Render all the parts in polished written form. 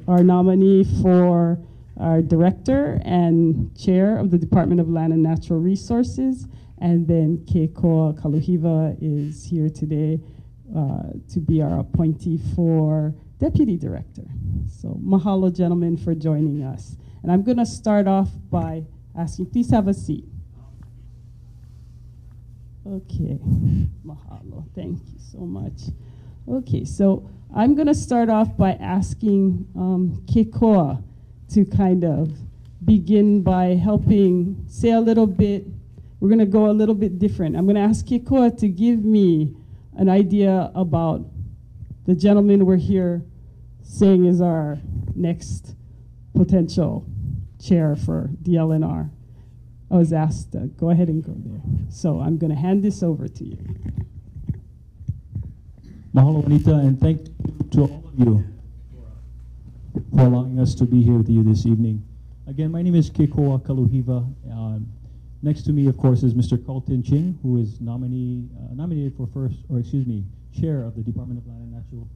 Our nominee for our director and chair of the Department of Land and Natural Resources, and then Kekoa Kaluhiwa is here today to be our appointee for deputy director. So mahalo, gentlemen, for joining us. And I'm going to start off by asking, please have a seat. Okay, mahalo, thank you so much. Okay, so I'm going to start off by asking Kekoa to kind of begin by helping say a little bit. We're going to go a little bit different. I'm going to ask Kekoa to give me an idea about the gentleman we're here saying is our next potential chair for DLNR. I was asked to go ahead and go there. So I'm going to hand this over to you. Mahalo, Anita, and thank you to all of you for allowing us to be here with you this evening. Again, my name is Kekoa Kaluhiwa. Next to me, of course, is Mr. Carleton Ching, who is nominated for chair of the Department of Land and Natural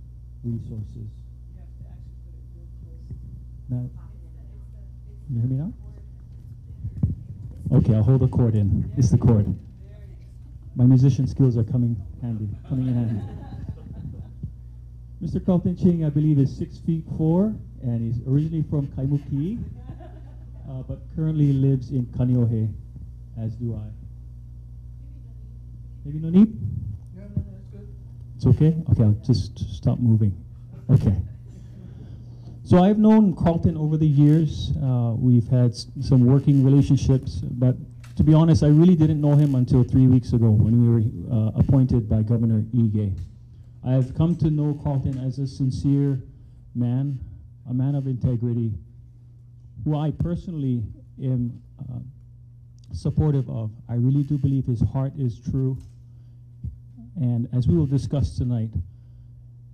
Resources. You have to actually put it real close. Now, can you hear me now? Okay, I'll hold the cord in. It's the cord. My musician skills are coming in handy. Mr. Carleton Ching, I believe, is 6'4", and he's originally from Kaimuki, but currently lives in Kaneohe, as do I. Maybe no need? No, that's good. It's okay? Okay, I'll just stop moving. Okay. So I've known Carleton over the years. We've had some working relationships, but to be honest, I really didn't know him until 3 weeks ago when we were appointed by Governor Ige. I have come to know Carleton as a sincere man, a man of integrity, who I personally am supportive of. I really do believe his heart is true. And as we will discuss tonight,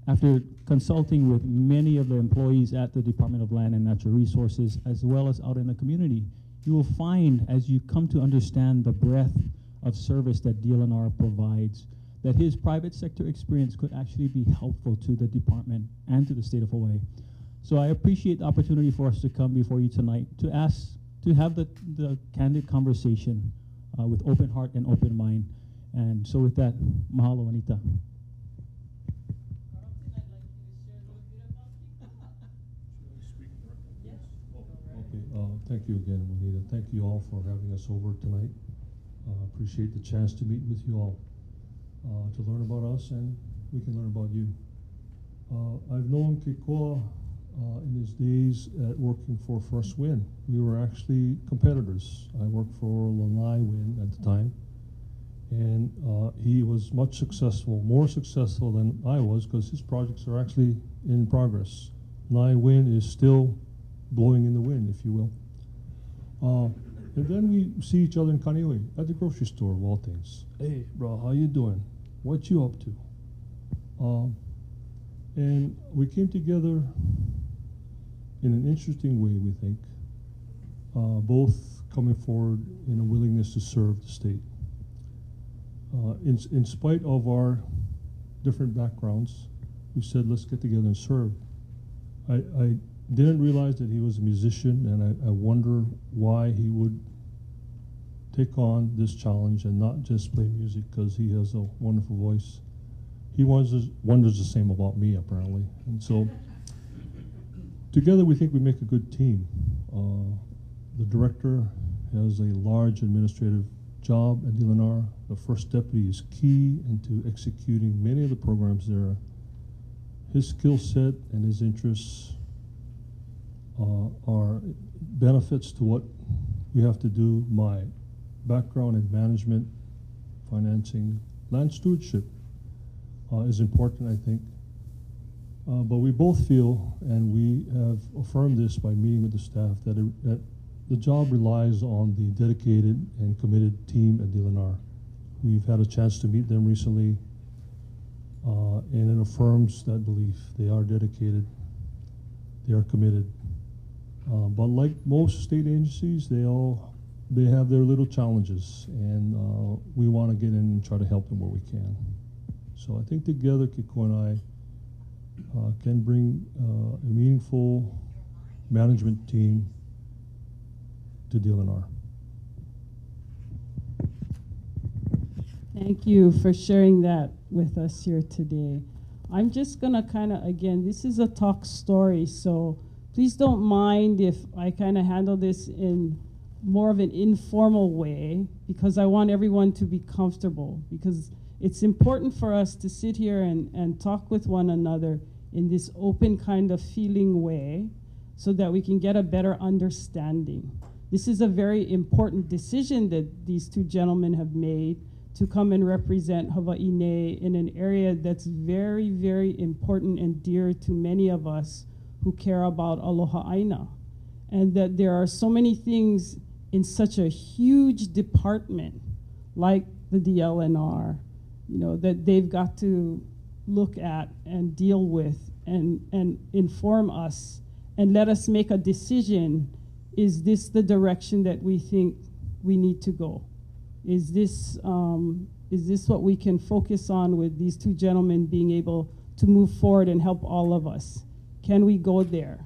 after consulting with many of the employees at the Department of Land and Natural Resources, as well as out in the community, you will find, as you come to understand the breadth of service that DLNR provides, that his private sector experience could actually be helpful to the department and to the state of Hawaii. So I appreciate the opportunity for us to come before you tonight to have the candid conversation with open heart and open mind. And so with that, mahalo, Anita. Thank you again, Juanita. Thank you all for having us over tonight. Appreciate the chance to meet with you all, to learn about us, and we can learn about you. I've known Kekoa in his days at working for First Wind. We were actually competitors. I worked for Lanai Wind at the time, and he was much successful, more successful than I was, because his projects are actually in progress. Lanai Wind is still blowing in the wind, if you will. And then we see each other in Kaneohe at the grocery store of all things. Hey, bro, how you doing? What you up to? And we came together in an interesting way, we think, both coming forward in a willingness to serve the state. In spite of our different backgrounds, we said, let's get together and serve. I didn't realize that he was a musician, and I wonder why he would take on this challenge and not just play music, because he has a wonderful voice. He wonders the same about me, apparently. And so together we think we make a good team. The director has a large administrative job at DLNR. The first deputy is key into executing many of the programs there. His skill set and his interests are benefits to what we have to do. My background in management, financing, land stewardship is important, I think. But we both feel, and we have affirmed this by meeting with the staff, that the job relies on the dedicated and committed team at DLNR. We've had a chance to meet them recently, and it affirms that belief. They are dedicated, they are committed. But like most state agencies, they have their little challenges, and we want to get in and try to help them where we can. So I think together, Kekoa and I can bring a meaningful management team to DLNR. Thank you for sharing that with us here today. I'm just going to kind of, again, this is a talk story, so please don't mind if I kind of handle this in more of an informal way, because I want everyone to be comfortable, because it's important for us to sit here and talk with one another in this open kind of feeling way so that we can get a better understanding. This is a very important decision that these two gentlemen have made to come and represent Hawaii in an area that's very, very important and dear to many of us who care about Aloha Aina. And that there are so many things in such a huge department like the DLNR, you know, that they've got to look at and deal with and inform us and let us make a decision. Is this the direction that we think we need to go? Is this what we can focus on with these two gentlemen being able to move forward and help all of us? Can we go there?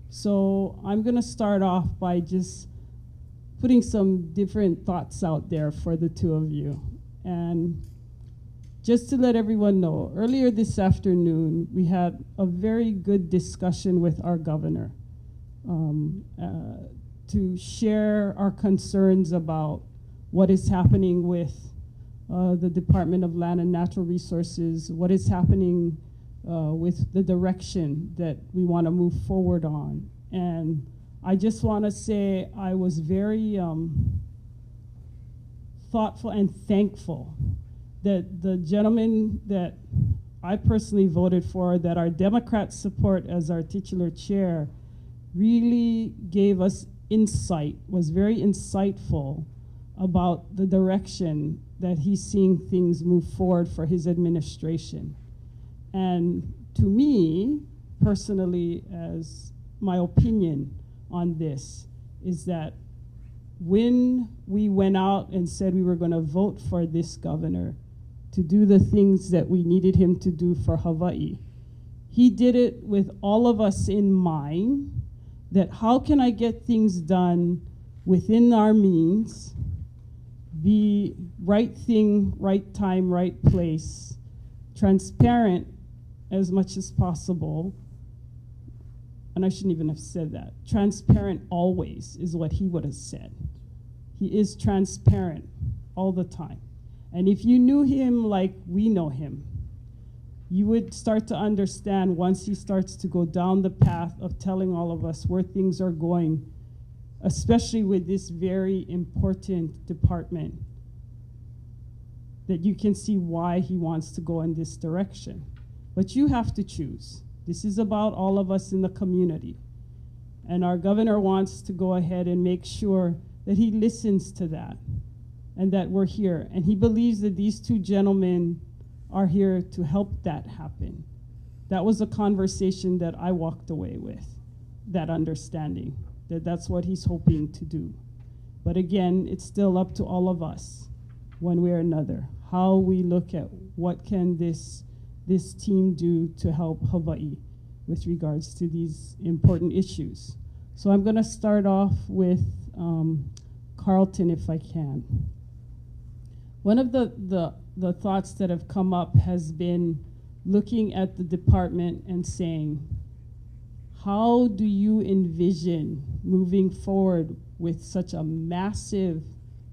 So I'm going to start off by just putting some different thoughts out there for the two of you. And just to let everyone know, earlier this afternoon, we had a very good discussion with our governor to share our concerns about what is happening with the Department of Land and Natural Resources, what is happening with the direction that we want to move forward on. And I just want to say I was very thoughtful and thankful that the gentleman that I personally voted for, that our Democrat support as our titular chair, really gave us insight, was very insightful about the direction that he's seeing things move forward for his administration. And to me, personally, as my opinion on this, is that when we went out and said we were going to vote for this governor to do the things that we needed him to do for Hawaii, he did it with all of us in mind, that how can I get things done within our means, be right thing, right time, right place, transparent as much as possible. And I shouldn't even have said that. Transparent always is what he would have said. He is transparent all the time. And if you knew him like we know him, you would start to understand once he starts to go down the path of telling all of us where things are going, especially with this very important department, that you can see why he wants to go in this direction. But you have to choose. This is about all of us in the community. And our governor wants to go ahead and make sure that he listens to that and that we're here. And he believes that these two gentlemen are here to help that happen. That was a conversation that I walked away with, that understanding, that that's what he's hoping to do. But again, it's still up to all of us, one way or another, how we look at what can this team do to help Hawaii with regards to these important issues. So I'm going to start off with Carleton, if I can. One of the thoughts that have come up has been looking at the department and saying, how do you envision moving forward with such a massive,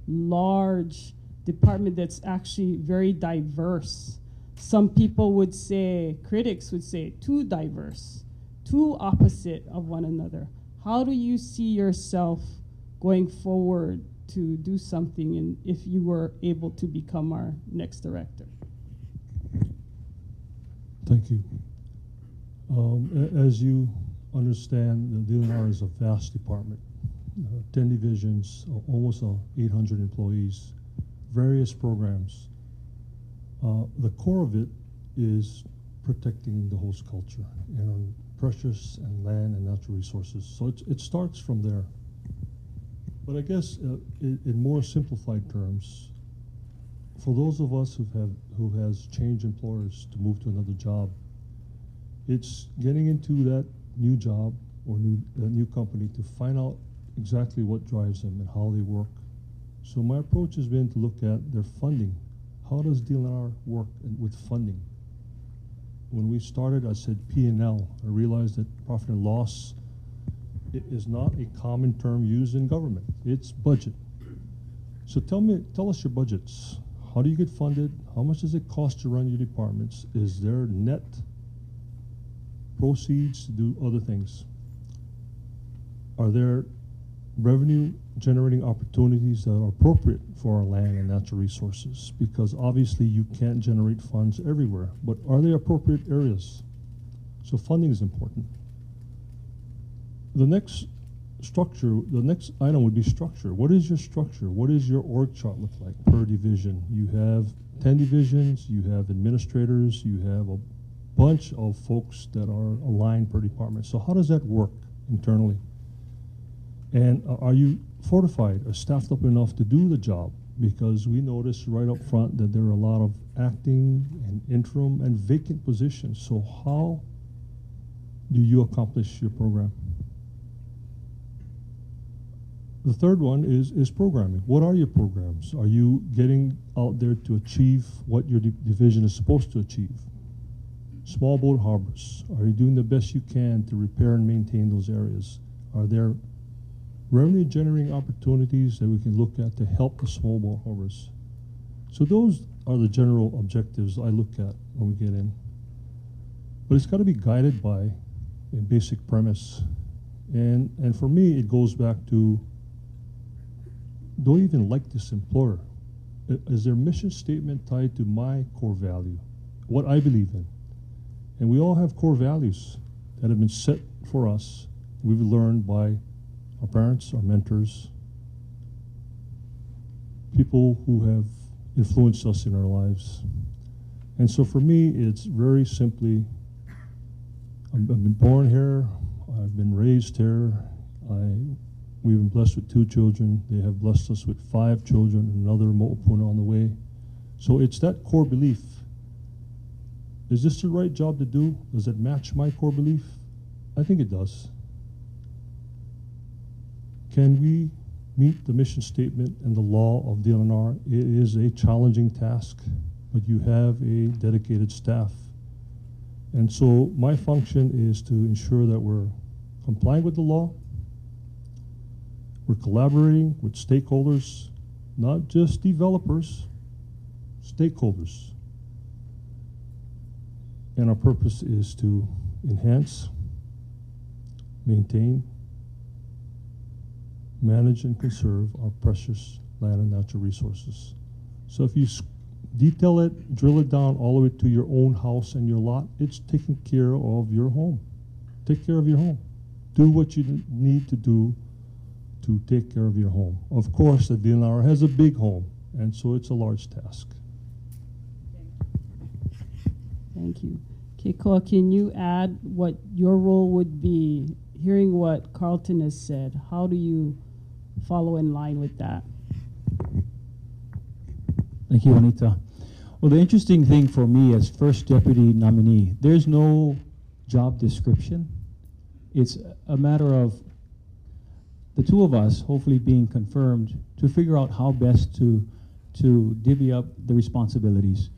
large department that's actually very diverse? Some people would say, critics would say, too diverse, too opposite of one another. How do you see yourself going forward to do something if you were able to become our next director? Thank you. As you understand, the DLNR is a vast department, 10 divisions, almost 800 employees, various programs. The core of it is protecting the host culture and our precious and land and natural resources. So it starts from there. But I guess in more simplified terms, for those of us who has changed employers to move to another job, It's getting into that new job or new company to find out exactly what drives them and how they work. So my approach has been to look at their funding. How does DLNR work with funding? When we started, I said P&L. I realized that profit and loss is not a common term used in government. It's budget. So tell us your budgets. How do you get funded? How much does it cost to run your departments? Is there net proceeds to do other things? Are there revenue generating opportunities that are appropriate for our land and natural resources? Because obviously you can't generate funds everywhere, but are there appropriate areas? So funding is important. The next item would be structure. What is your structure? What does your org chart look like per division? You have 10 divisions, you have administrators, you have a bunch of folks that are aligned per department. So how does that work internally? And are you fortified or staffed up enough to do the job? Because we noticed right up front that there are a lot of acting and interim and vacant positions. So how do you accomplish your program? The third one is programming. What are your programs? Are you getting out there to achieve what your division is supposed to achieve? Small boat harbors. Are you doing the best you can to repair and maintain those areas? Are there revenue generating opportunities that we can look at to help the small boat harbors? So those are the general objectives I look at when we get in. But it's got to be guided by a basic premise. And for me, it goes back to, do I even like this employer? Is their mission statement tied to my core value, what I believe in? And we all have core values that have been set for us. We've learned by our parents, our mentors, people who have influenced us in our lives. And so for me, it's very simply, I've been born here, I've been raised here, we've been blessed with 2 children. They have blessed us with 5 children and another mo'opuna on the way. So it's that core belief. Is this the right job to do? Does it match my core belief? I think it does. Can we meet the mission statement and the law of DLNR? It is a challenging task, but you have a dedicated staff. And so my function is to ensure that we're complying with the law. We're collaborating with stakeholders, not just developers, stakeholders. And our purpose is to enhance, maintain, manage, and conserve our precious land and natural resources. So if you detail it, drill it down all the way to your own house and your lot, it's taking care of your home. Take care of your home. Do what you need to do to take care of your home. Of course, the DLNR has a big home, and so it's a large task. Thank you. Kekoa, can you add what your role would be? Hearing what Carleton has said, how do you follow in line with that? Thank you, Anita. Well, the interesting thing for me as first deputy nominee, there's no job description. It's a matter of the 2 of us hopefully being confirmed to figure out how best to divvy up the responsibilities.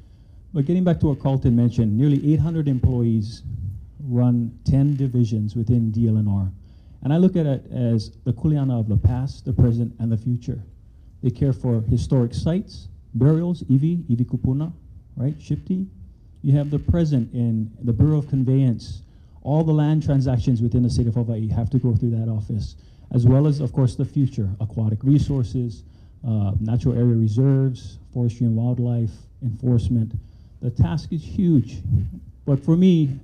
But getting back to what Carleton mentioned, nearly 800 employees run 10 divisions within DLNR. And I look at it as the kuleana of the past, the present, and the future. They care for historic sites, burials, iwi kupuna, right, Shipti. You have the present in the Bureau of Conveyance. All the land transactions within the state of Hawaii have to go through that office, as well as, of course, the future, aquatic resources, natural area reserves, forestry and wildlife, enforcement. The task is huge, but for me,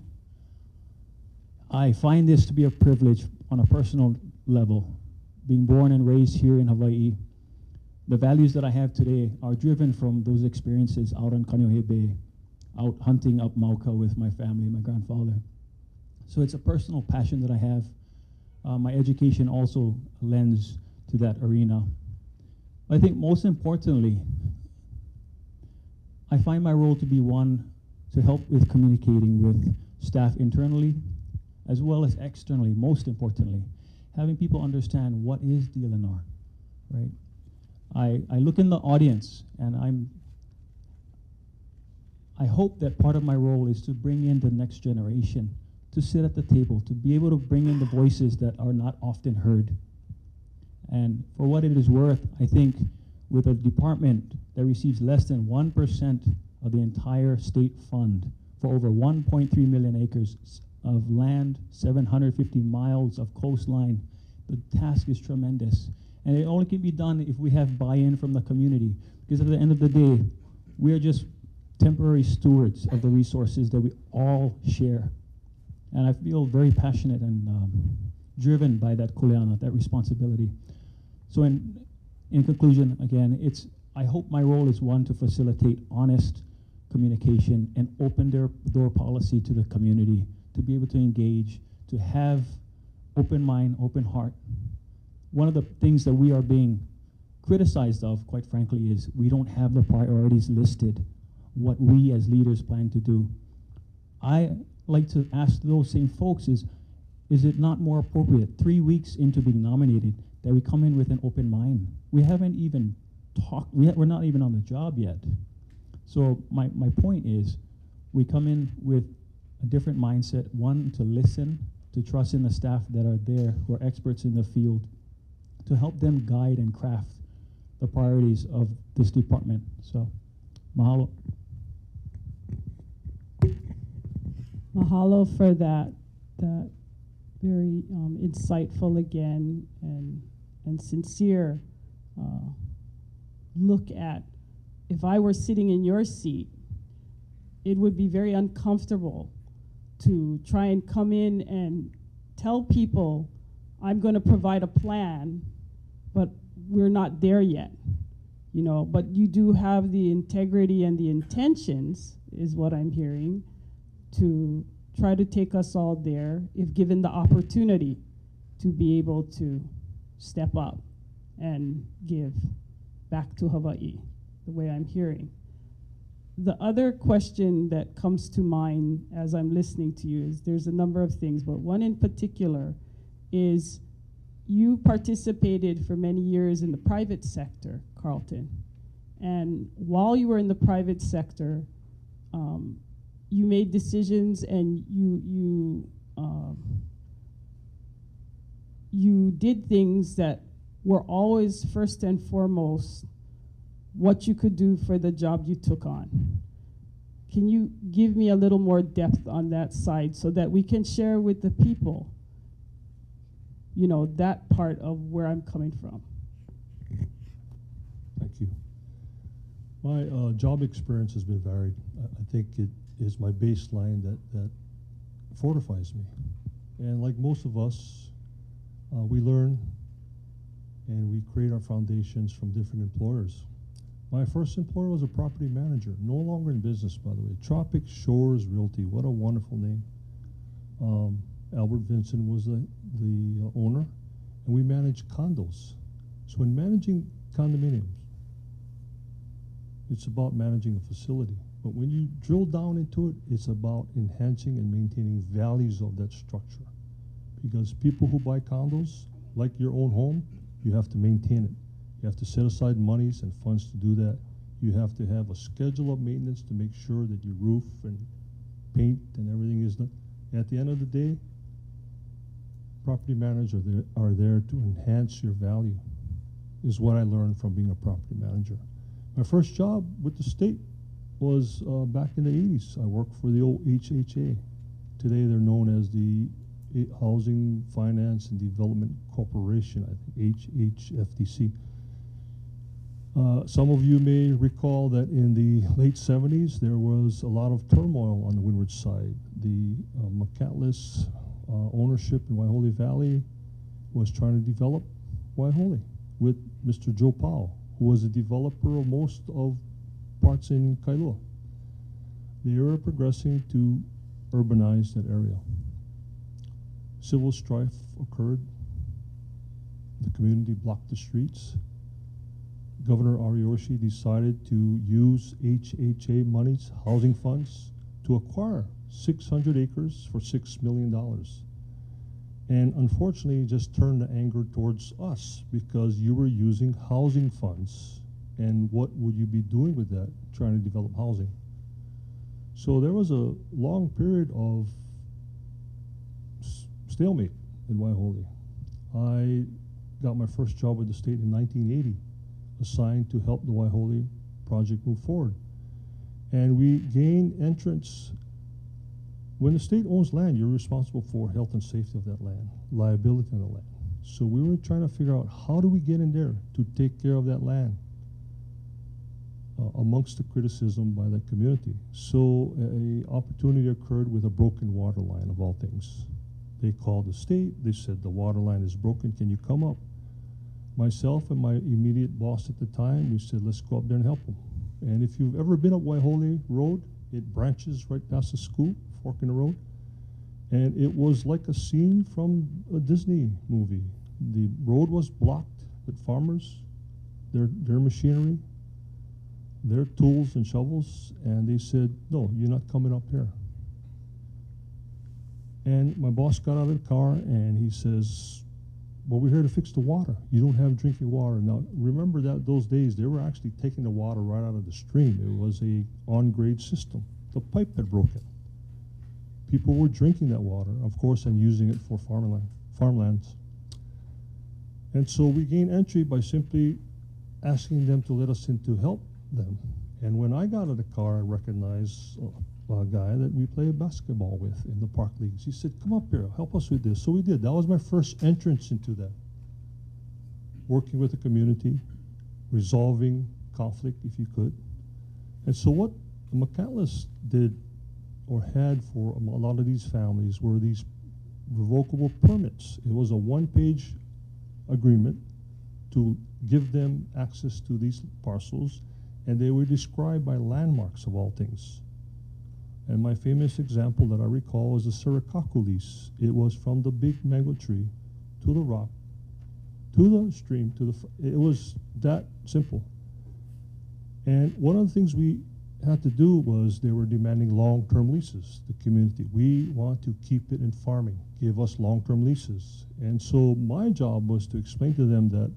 I find this to be a privilege on a personal level. Being born and raised here in Hawaii, the values that I have today are driven from those experiences out on Kaneohe Bay, out hunting up Mauka with my family, my grandfather. So it's a personal passion that I have. My education also lends to that arena. I think most importantly, I find my role to be one to help with communicating with staff internally, as well as externally, most importantly, having people understand what is DLNR, right? I look in the audience, and I hope that part of my role is to bring in the next generation, to sit at the table, to be able to bring in the voices that are not often heard. And for what it is worth, I think with a department that receives less than 1% of the entire state fund for over 1.3 million acres of land, 750 miles of coastline, the task is tremendous. And it only can be done if we have buy-in from the community, because at the end of the day, we are just temporary stewards of the resources that we all share. And I feel very passionate and driven by that kuleana, that responsibility. So in conclusion, again, I hope my role is one to facilitate honest communication and open door policy to the community, to be able to engage, to have open mind, open heart. One of the things that we are being criticized of, quite frankly, is we don't have the priorities listed, what we as leaders plan to do. I like to ask those same folks is it not more appropriate 3 weeks into being nominated that we come in with an open mind? We haven't even talked, we're not even on the job yet. So my point is, we come in with a different mindset, one, to listen, to trust in the staff that are there, who are experts in the field, to help them guide and craft the priorities of this department. So, mahalo. Mahalo for that very insightful again and sincere look at, if I were sitting in your seat, it would be very uncomfortable to try and come in and tell people, I'm going to provide a plan, but we're not there yet, you know. But you do have the integrity and the intentions, is what I'm hearing, to try to take us all there, if given the opportunity to be able to step up and give back to Hawaii, the way I'm hearing. The other question that comes to mind as I'm listening to you is, there's a number of things, but one in particular is, you participated for many years in the private sector, Carleton. And while you were in the private sector, you made decisions and you did things that were always first and foremost what you could do for the job you took on. Can you give me a little more depth on that side so that we can share with the people, you know, that part of where I'm coming from? Thank you. My job experience has been varied. I think it is my baseline that fortifies me. And like most of us, we learn and we create our foundations from different employers. My first employer was a property manager, no longer in business, by the way. Tropic Shores Realty, what a wonderful name. Albert Vincent was the owner, and we managed condos. So in managing condominiums, it's about managing a facility. But when you drill down into it, it's about enhancing and maintaining values of that structure. Because people who buy condos, like your own home, you have to maintain it. You have to set aside monies and funds to do that. You have to have a schedule of maintenance to make sure that your roof and paint and everything is done. At the end of the day, property managers are there to enhance your value, is what I learned from being a property manager. My first job with the state was back in the 80s. I worked for the old HHA. Today they're known as the Housing Finance and Development Corporation, I think, HHFDC. Some of you may recall that in the late 70s, there was a lot of turmoil on the windward side. The McCatlis ownership in Waihole Valley was trying to develop Waihole with Mr. Joe Powell, who was a developer of most of parts in Kailua. They were progressing to urbanize that area. Civil strife occurred. The community blocked the streets. Governor Ariyoshi decided to use HHA monies, housing funds, to acquire 600 acres for $6 million. And unfortunately, just turned the anger towards us because you were using housing funds. And what would you be doing with that, trying to develop housing? So there was a long period of stalemate in Waiahole. I got my first job with the state in 1980, assigned to help the Waiahole project move forward. And we gained entrance. When the state owns land, you're responsible for health and safety of that land, liability on the land. So we were trying to figure out how do we get in there to take care of that land amongst the criticism by the community. So an opportunity occurred with a broken water line of all things. They called the state, they said the water line is broken, can you come up? Myself and my immediate boss at the time, we said let's go up there and help them. And if you've ever been up Waiahole Road, it branches right past the school, fork in the road. And it was like a scene from a Disney movie. The road was blocked with farmers, their machinery, their tools and shovels, and they said, no, you're not coming up here. And my boss got out of the car and he says, well, we're here to fix the water. You don't have drinking water. Now, remember that those days, they were actually taking the water right out of the stream. It was a on-grade system. The pipe had broken. People were drinking that water, of course, and using it for farmlands. And so we gained entry by simply asking them to let us in to help them. And when I got out of the car, I recognized a guy that we played basketball with in the park leagues. He said, come up here, help us with this. So we did. That was my first entrance into that. Working with the community, resolving conflict if you could. And so what McCandless did or had for a lot of these families were these revocable permits. It was a one-page agreement to give them access to these parcels, and they were described by landmarks of all things. And my famous example that I recall was the Sirikaku lease. It was from the big mango tree to the rock, to the stream, it was that simple. And one of the things we had to do was they were demanding long-term leases, the community. We want to keep it in farming, give us long-term leases. And so my job was to explain to them that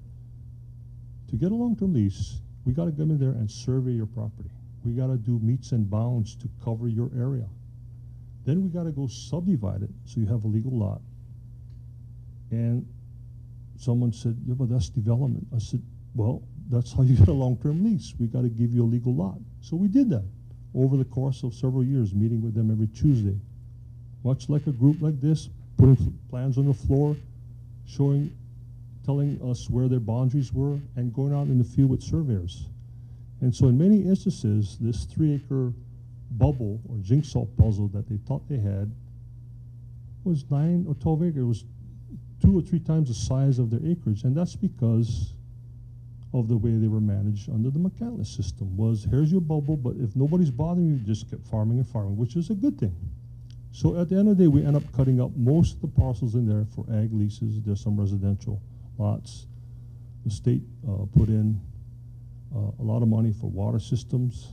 to get a long-term lease, we got to come in there and survey your property. We got to do meets and bounds to cover your area. Then we got to go subdivide it so you have a legal lot. And someone said, yeah, but that's development. I said, well, that's how you get a long-term lease. We got to give you a legal lot. So we did that over the course of several years, meeting with them every Tuesday. Much like a group like this, putting plans on the floor, telling us where their boundaries were, and going out in the field with surveyors. And so in many instances, this 3-acre bubble or jigsaw puzzle that they thought they had was 9 or 12 acres. It was 2 or 3 times the size of their acreage. And that's because of the way they were managed under the McCandless system. Was here's your bubble, but if nobody's bothering you, just kept farming and farming, which is a good thing. So at the end of the day, we end up cutting up most of the parcels in there for ag leases. There's some residential lots. The state put in a lot of money for water systems.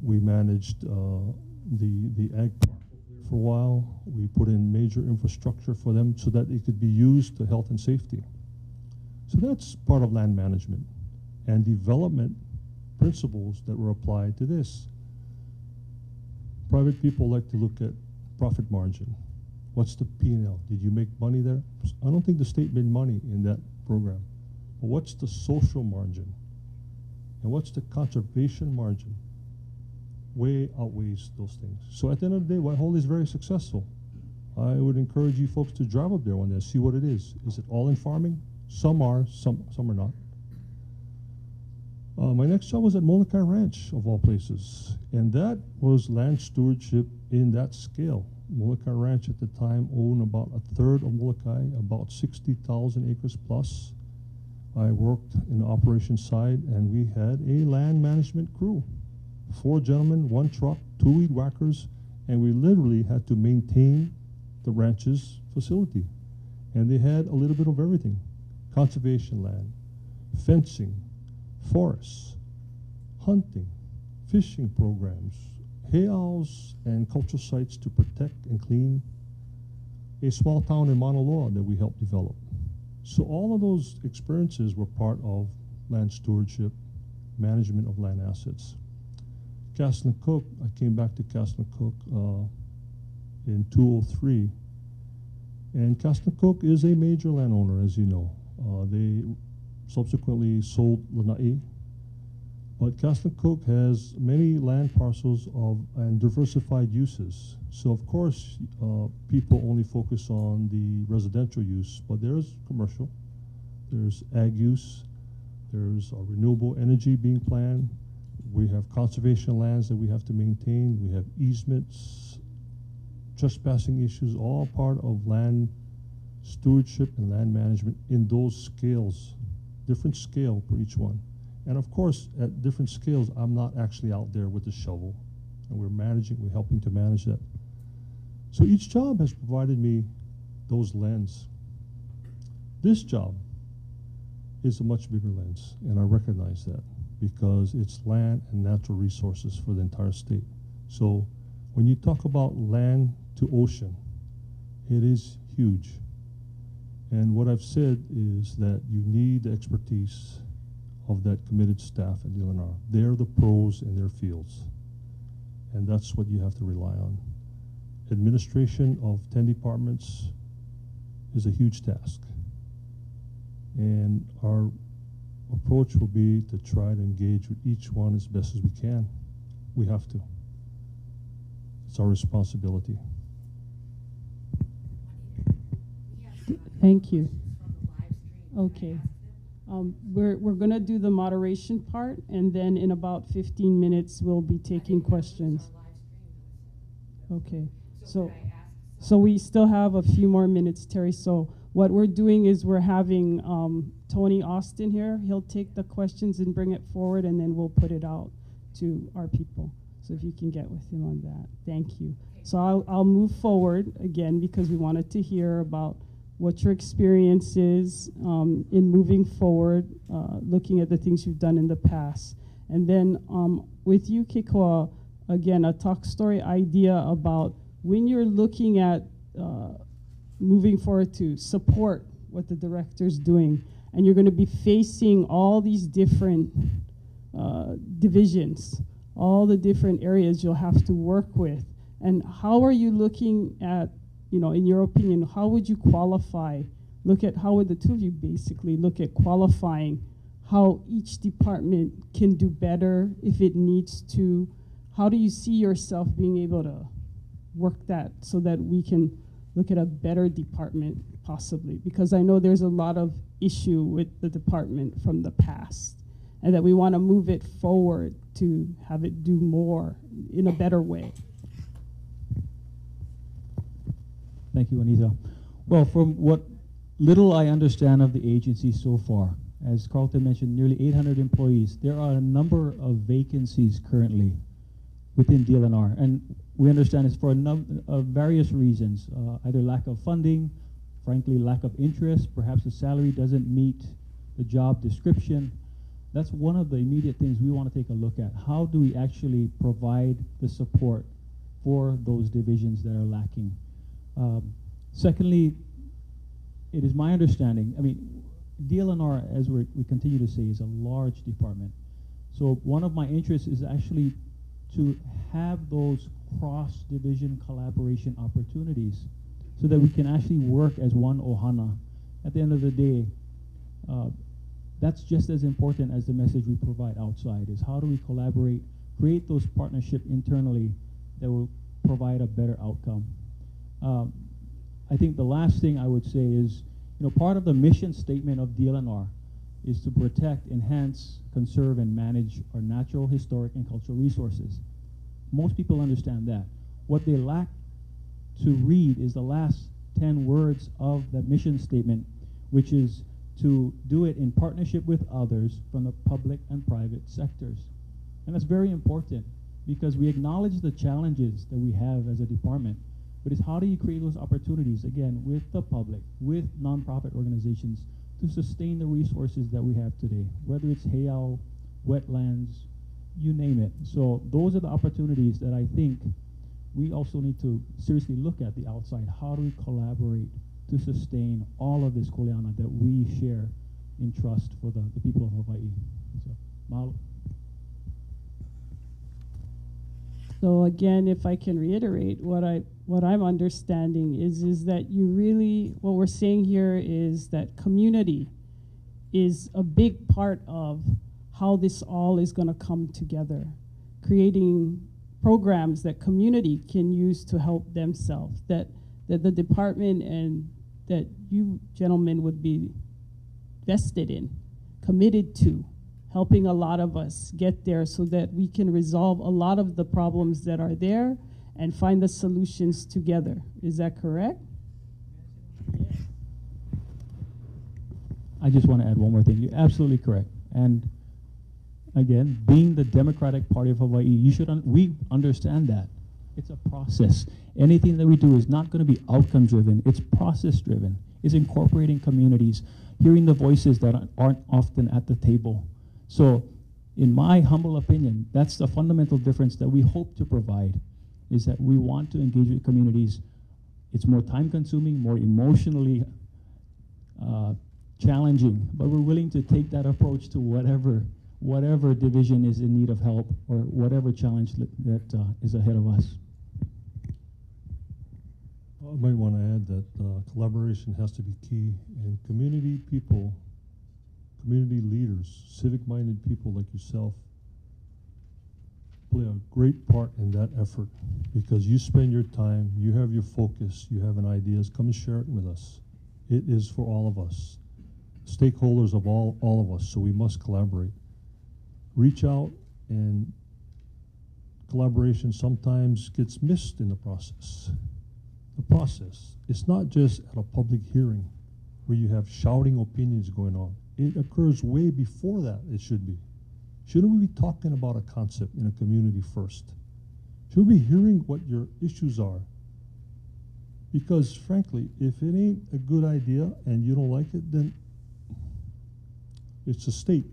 We managed the ag park for a while. We put in major infrastructure for them so that it could be used to health and safety. So that's part of land management and development principles that were applied to this. Private people like to look at profit margin. What's the P&L? Did you make money there? I don't think the state made money in that program. But what's the social margin? And what's the conservation margin? Way outweighs those things. So at the end of the day, Waiahole is very successful. I would encourage you folks to drive up there one day and see what it is. Is it all in farming? Some are, some are not. My next job was at Molokai Ranch, of all places. And that was land stewardship in that scale. Molokai Ranch at the time owned about a third of Molokai, about 60,000 acres plus. I worked in the operations side, and we had a land management crew. 4 gentlemen, 1 truck, 2 weed whackers, and we literally had to maintain the ranch's facility. And they had a little bit of everything. Conservation land, fencing, forests, hunting, fishing programs, heiaus and cultural sites to protect and clean a small town in Mauna Loa that we helped develop. So all of those experiences were part of land stewardship, management of land assets. Castle and Cook, I came back to Castle and Cook in 2003. And Castle and Cook is a major landowner, as you know. They subsequently sold Lanai. But Castle and Cook has many land parcels and diversified uses. So of course, people only focus on the residential use, but there's commercial, there's ag use, there's renewable energy being planned. We have conservation lands that we have to maintain. We have easements, trespassing issues, all part of land stewardship and land management in those scales, different scale for each one. And of course, at different scales, I'm not actually out there with the shovel. And we're helping to manage that. So each job has provided me those lens. This job is a much bigger lens, and I recognize that because it's land and natural resources for the entire state. So when you talk about land to ocean, it is huge. And what I've said is that you need the expertise of that committed staff at DLNR. They're the pros in their fields. And that's what you have to rely on. Administration of 10 departments is a huge task. And our approach will be to try to engage with each one as best as we can. We have to. It's our responsibility. Thank you. Okay. We're going to do the moderation part, and then in about 15 minutes, we'll be taking questions. Okay. So we still have a few more minutes, Terry. So what we're doing is we're having Tony Austin here. He'll take the questions and bring it forward, and then we'll put it out to our people. So if you can get with him on that. Thank you. So I'll move forward again because we wanted to hear about what your experience is in moving forward, looking at the things you've done in the past. And then with you, Kekoa, again, a talk story idea about when you're looking at moving forward to support what the director's doing, and you're going to be facing all these different divisions, all the different areas you'll have to work with. And how are you looking at, you know, in your opinion, how would you qualify, how would the two of you basically look at qualifying how each department can do better if it needs to? How do you see yourself being able to work that so that we can look at a better department possibly? Because I know there's a lot of issue with the department from the past, and that we want to move it forward to have it do more in a better way. Thank you, Anita. Well, from what little I understand of the agency so far, as Carleton mentioned, nearly 800 employees. There are a number of vacancies currently within DLNR, and we understand it's for various reasons, either lack of funding, frankly, lack of interest, perhaps the salary doesn't meet the job description. That's one of the immediate things we want to take a look at. How do we actually provide the support for those divisions that are lacking? Secondly, it is my understanding, I mean, DLNR, as we continue to say, is a large department. So one of my interests is actually to have those cross-division collaboration opportunities so that we can actually work as one ohana. At the end of the day, that's just as important as the message we provide outside, is how do we collaborate, create those partnerships internally that will provide a better outcome. I think the last thing I would say is, part of the mission statement of DLNR is to protect, enhance, conserve, and manage our natural, historic, and cultural resources. Most people understand that. What they lack to read is the last 10 words of that mission statement, which is to do it in partnership with others from the public and private sectors. And that's very important because we acknowledge the challenges that we have as a department, but it's how do you create those opportunities, again, with the public, with nonprofit organizations, to sustain the resources that we have today, whether it's heiau, wetlands, you name it. So those are the opportunities that I think we also need to seriously look at the outside. How do we collaborate to sustain all of this kuleana that we share in trust for the people of Hawaii? So, mahalo. So again, if I can reiterate, what I'm understanding is that you really, what we're saying here is that community is a big part of how this all is going to come together, creating programs that community can use to help themselves, that the department and that you gentlemen would be vested in, committed to, helping a lot of us get there so that we can resolve a lot of the problems that are there and find the solutions together. Is that correct? I just want to add one more thing. You're absolutely correct. And again, being the Democratic Party of Hawaii, we understand that. It's a process. Anything that we do is not going to be outcome driven. It's process driven. It's incorporating communities, hearing the voices that aren't often at the table. So in my humble opinion, that's the fundamental difference that we hope to provide, is that we want to engage with communities. It's more time consuming, more emotionally challenging, but we're willing to take that approach to whatever division is in need of help or whatever challenge that is ahead of us. I might want to add that collaboration has to be key, and community people, community leaders, civic-minded people like yourself play a great part in that effort, because you spend your time, you have your focus, you have an ideas, come and share it with us. It is for all of us, stakeholders of all of us, so we must collaborate. Reach out, and collaboration sometimes gets missed in the process. The process, it's not just at a public hearing where you have shouting opinions going on. It occurs way before that, it should be. Shouldn't we be talking about a concept in a community first? Should we be hearing what your issues are? Because frankly, if it ain't a good idea and you don't like it, then it's the state's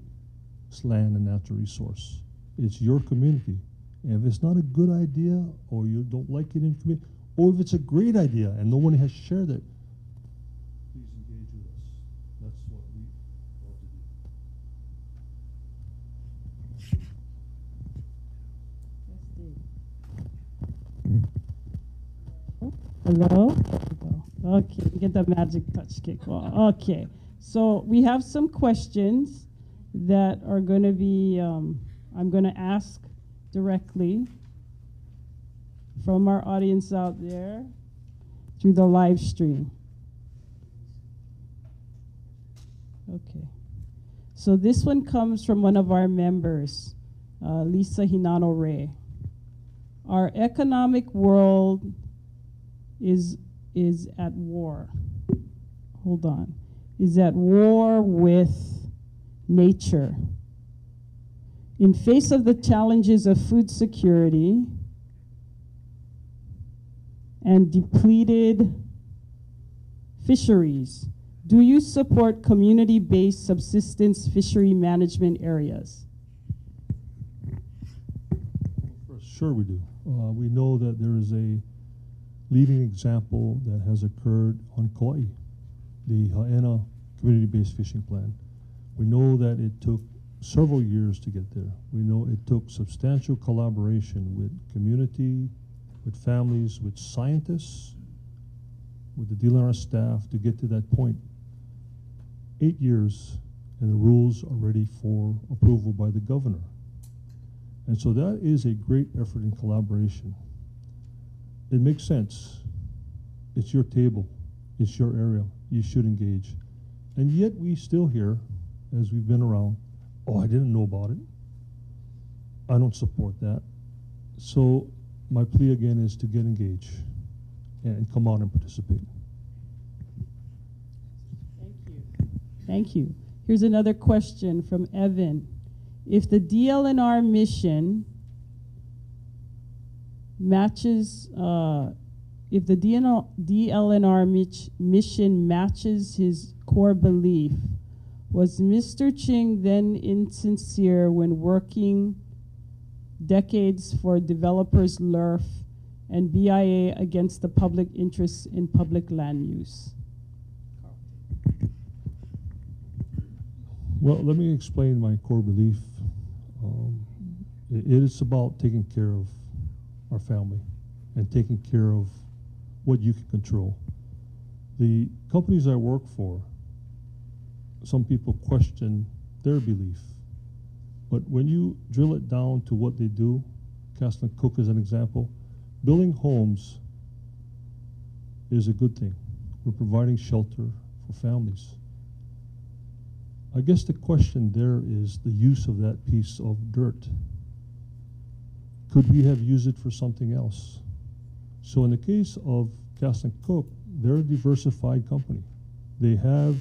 land and natural resource. It's your community. And if it's not a good idea, or you don't like it in community, or if it's a great idea and no one has shared it, please engage with us. That's what we Hello? want to do. Okay, get the magic touch, Kekoa. Okay, so we have some questions that are going to be, I'm going to ask directly from our audience out there through the live stream. Okay, so this one comes from one of our members, Lisa Hinano Ray. Our economic world is at war. Hold on. Is at war with nature. In face of the challenges of food security and depleted fisheries, do you support community-based subsistence fishery management areas? Sure we do. We know that there is a leading example that has occurred on Kauai, the Haena Community-Based Fishing Plan. We know that it took several years to get there. We know it took substantial collaboration with community, with families, with scientists, with the DLNR staff to get to that point. 8 years, and the rules are ready for approval by the governor. And so that is a great effort in collaboration. It makes sense. It's your table. It's your area. You should engage. And yet we still hear, as we've been around, oh, I didn't know about it. I don't support that. So my plea again is to get engaged and come out and participate. Thank you. Thank you. Here's another question from Evan. If the DLNR mission matches, if the DLNR mission matches his core belief, was Mr. Ching then insincere when working decades for developers LURF, and BIA against the public interests in public land use. Well, let me explain my core belief. It is about taking care of our family and taking care of what you can control. The companies I work for, some people question their belief. But when you drill it down to what they do, Carleton Cook as an example, building homes is a good thing. We're providing shelter for families. I guess the question there is the use of that piece of dirt. Could we have used it for something else? So in the case of Carleton Cook, they're a diversified company. They have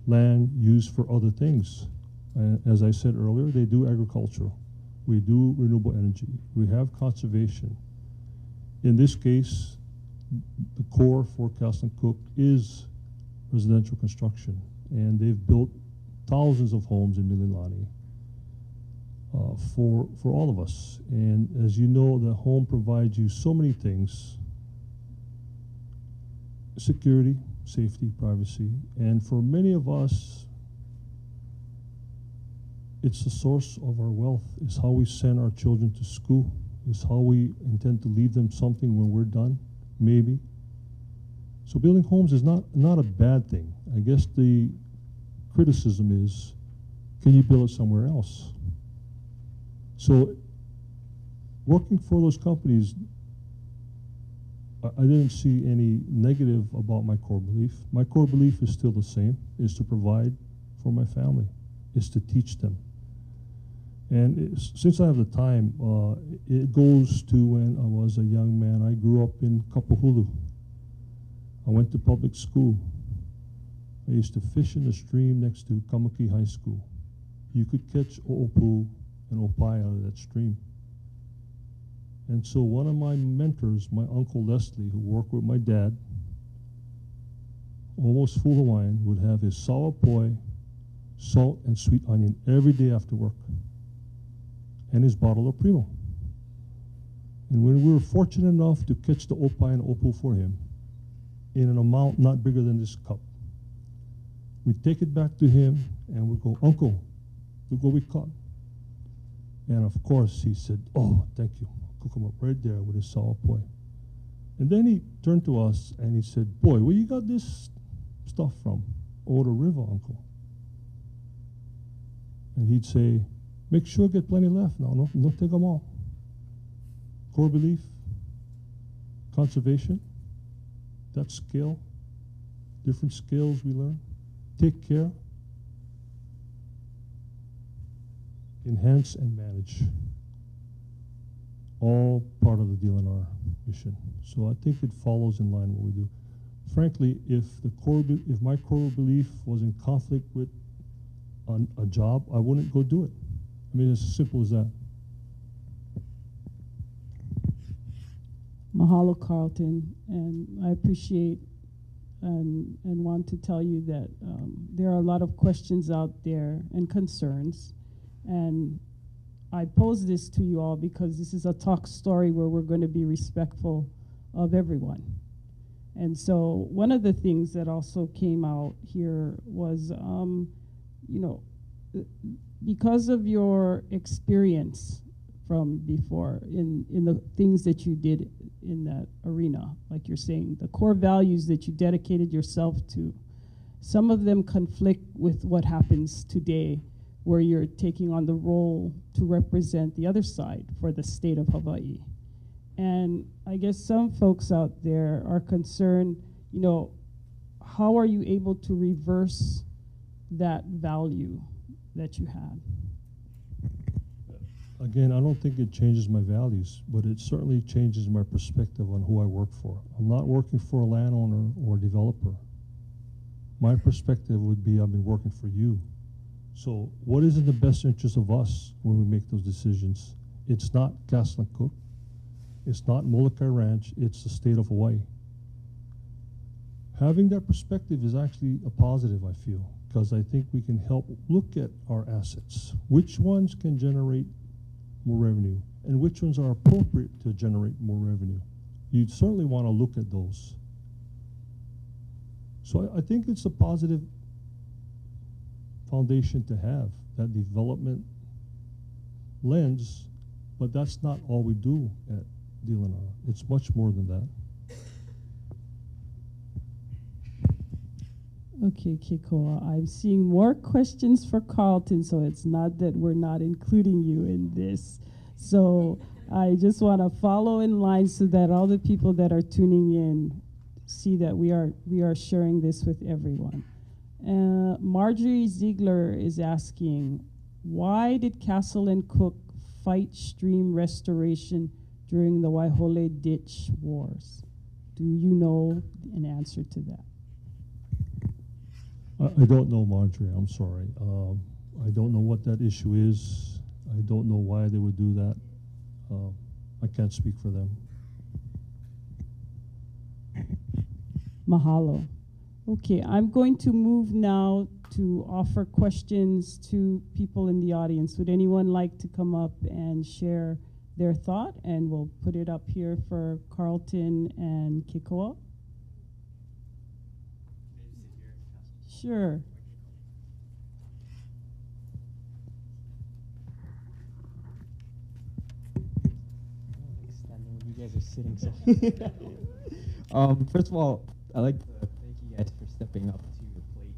land used for other things. As I said earlier, they do agriculture. We do renewable energy. We have conservation. In this case, the core for Carleton Cook is residential construction, and they've built thousands of homes in Mililani for all of us. And as you know, the home provides you so many things: security, safety, privacy, and for many of us, it's the source of our wealth. It's how we send our children to school. It's how we intend to leave them something when we're done, maybe. So building homes is not a bad thing. I guess the criticism is, can you build it somewhere else? So working for those companies, I didn't see any negative about my core belief. My core belief is still the same, is to provide for my family, is to teach them. And since I have the time, it goes to when I was a young man. I grew up in Kapahulu. I went to public school. I used to fish in the stream next to Kamaki High School. You could catch o'opu and opai out of that stream. And so one of my mentors, my Uncle Leslie, who worked with my dad, almost full Hawaiian, would have his sawa poi, salt and sweet onion every day after work, and his bottle of Primo. And when we were fortunate enough to catch the opai and opu for him, in an amount not bigger than this cup, we'd take it back to him and we'd go, "Uncle, look what we caught." And of course he said, "Oh, thank you." Cook him up right there with his sawa poi. And then he turned to us and he said, "Boy, where you got this stuff from?" "Oh, the river, Uncle." And he'd say, "Make sure get plenty left now. No take them all." Core belief, conservation, that skill, different skills we learn. Take care, enhance and manage. All part of the DLNR mission. So I think it follows in line what we do. Frankly, if my core belief was in conflict with a job, I wouldn't go do it. I mean, it's as simple as that. Mahalo, Carleton, and I appreciate and want to tell you that there are a lot of questions out there and concerns, and I pose this to you all because this is a talk story where we're going to be respectful of everyone. And so one of the things that also came out here was, you know, because of your experience from before in the things that you did in that arena, like you're saying, the core values that you dedicated yourself to, some of them conflict with what happens today, where you're taking on the role to represent the other side for the state of Hawaii. And I guess some folks out there are concerned, you know, how are you able to reverse that value that you had? Again, I don't think it changes my values, but it certainly changes my perspective on who I work for. I'm not working for a landowner or a developer. My perspective would be, I've been working for you. So what is in the best interest of us when we make those decisions? It's not Carleton Cook. It's not Molokai Ranch. It's the state of Hawaii. Having that perspective is actually a positive, I feel, because I think we can help look at our assets. Which ones can generate more revenue, and which ones are appropriate to generate more revenue. You'd certainly want to look at those. So I think it's a positive foundation to have, that development lens, but that's not all we do at DLNR. It's much more than that. Okay, Kekoa, I'm seeing more questions for Carleton, so it's not that we're not including you in this. So I just want to follow in line so that all the people that are tuning in see that we are sharing this with everyone. Marjorie Ziegler is asking, why did Castle and Cook fight stream restoration during the Waihole Ditch Wars? Do you know an answer to that? I don't know, Marjorie, I'm sorry. I don't know what that issue is. I don't know why they would do that. I can't speak for them. Mahalo. Okay, I'm going to move now to offer questions to people in the audience. Would anyone like to come up and share their thought? And we'll put it up here for Carleton and Kekoa. Sure. You guys are sitting so. First of all, I'd like to thank you guys for stepping up to the plate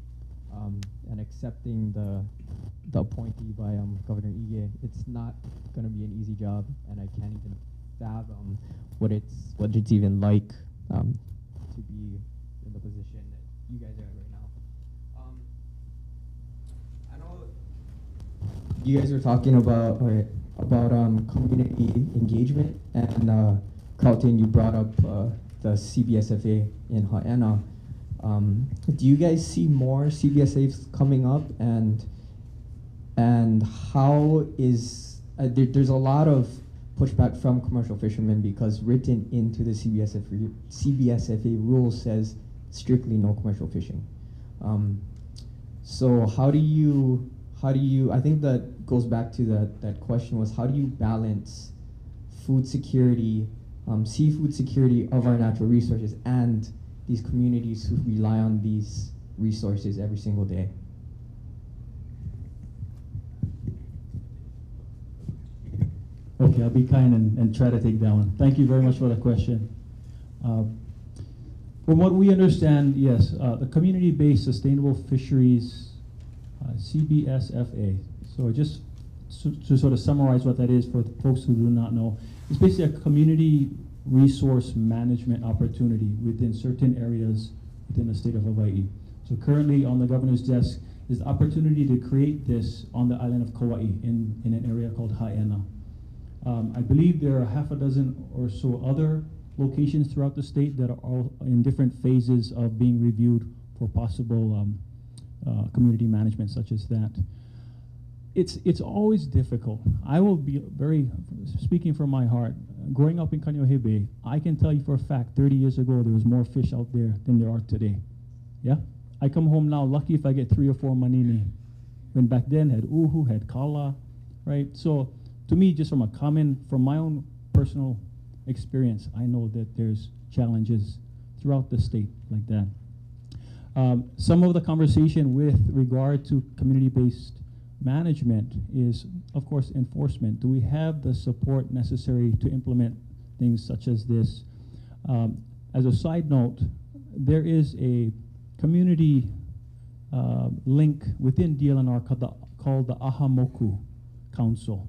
and accepting the appointee by Governor Ige. It's not going to be an easy job, and I can't even fathom what it's even like to be in the position that you guys are at right now. I know you guys are talking about community engagement, and Carleton, you brought up the CBSFA in Ha'ena. Do you guys see more CBSFAs coming up, and how is there's a lot of pushback from commercial fishermen because written into the CBSFA rules says strictly no commercial fishing. So how do you I think that goes back to that question was, how do you balance food security, seafood security of our natural resources and these communities who rely on these resources every single day? Okay, I'll be kind and try to take that one. Thank you very much for the question. From what we understand, yes, the Community-Based Sustainable Fisheries, CBSFA. So just to sort of summarize what that is for folks who do not know, it's basically a community resource management opportunity within certain areas within the state of Hawaii. So currently on the governor's desk is the opportunity to create this on the island of Kauai in an area called Ha'ena. I believe there are half a dozen or so other locations throughout the state that are all in different phases of being reviewed for possible community management such as that. It's always difficult. I will be speaking from my heart, growing up in Kaneohe Bay, I can tell you for a fact 30 years ago there was more fish out there than there are today. Yeah? I come home now lucky if I get 3 or 4 manini. When back then had uhu, had kala, right? So to me, just from my own personal experience, I know that there's challenges throughout the state like that. Some of the conversation with regard to community-based management is, of course, enforcement. Do we have the support necessary to implement things such as this? As a side note, there is a community link within DLNR called the Ahamoku Council,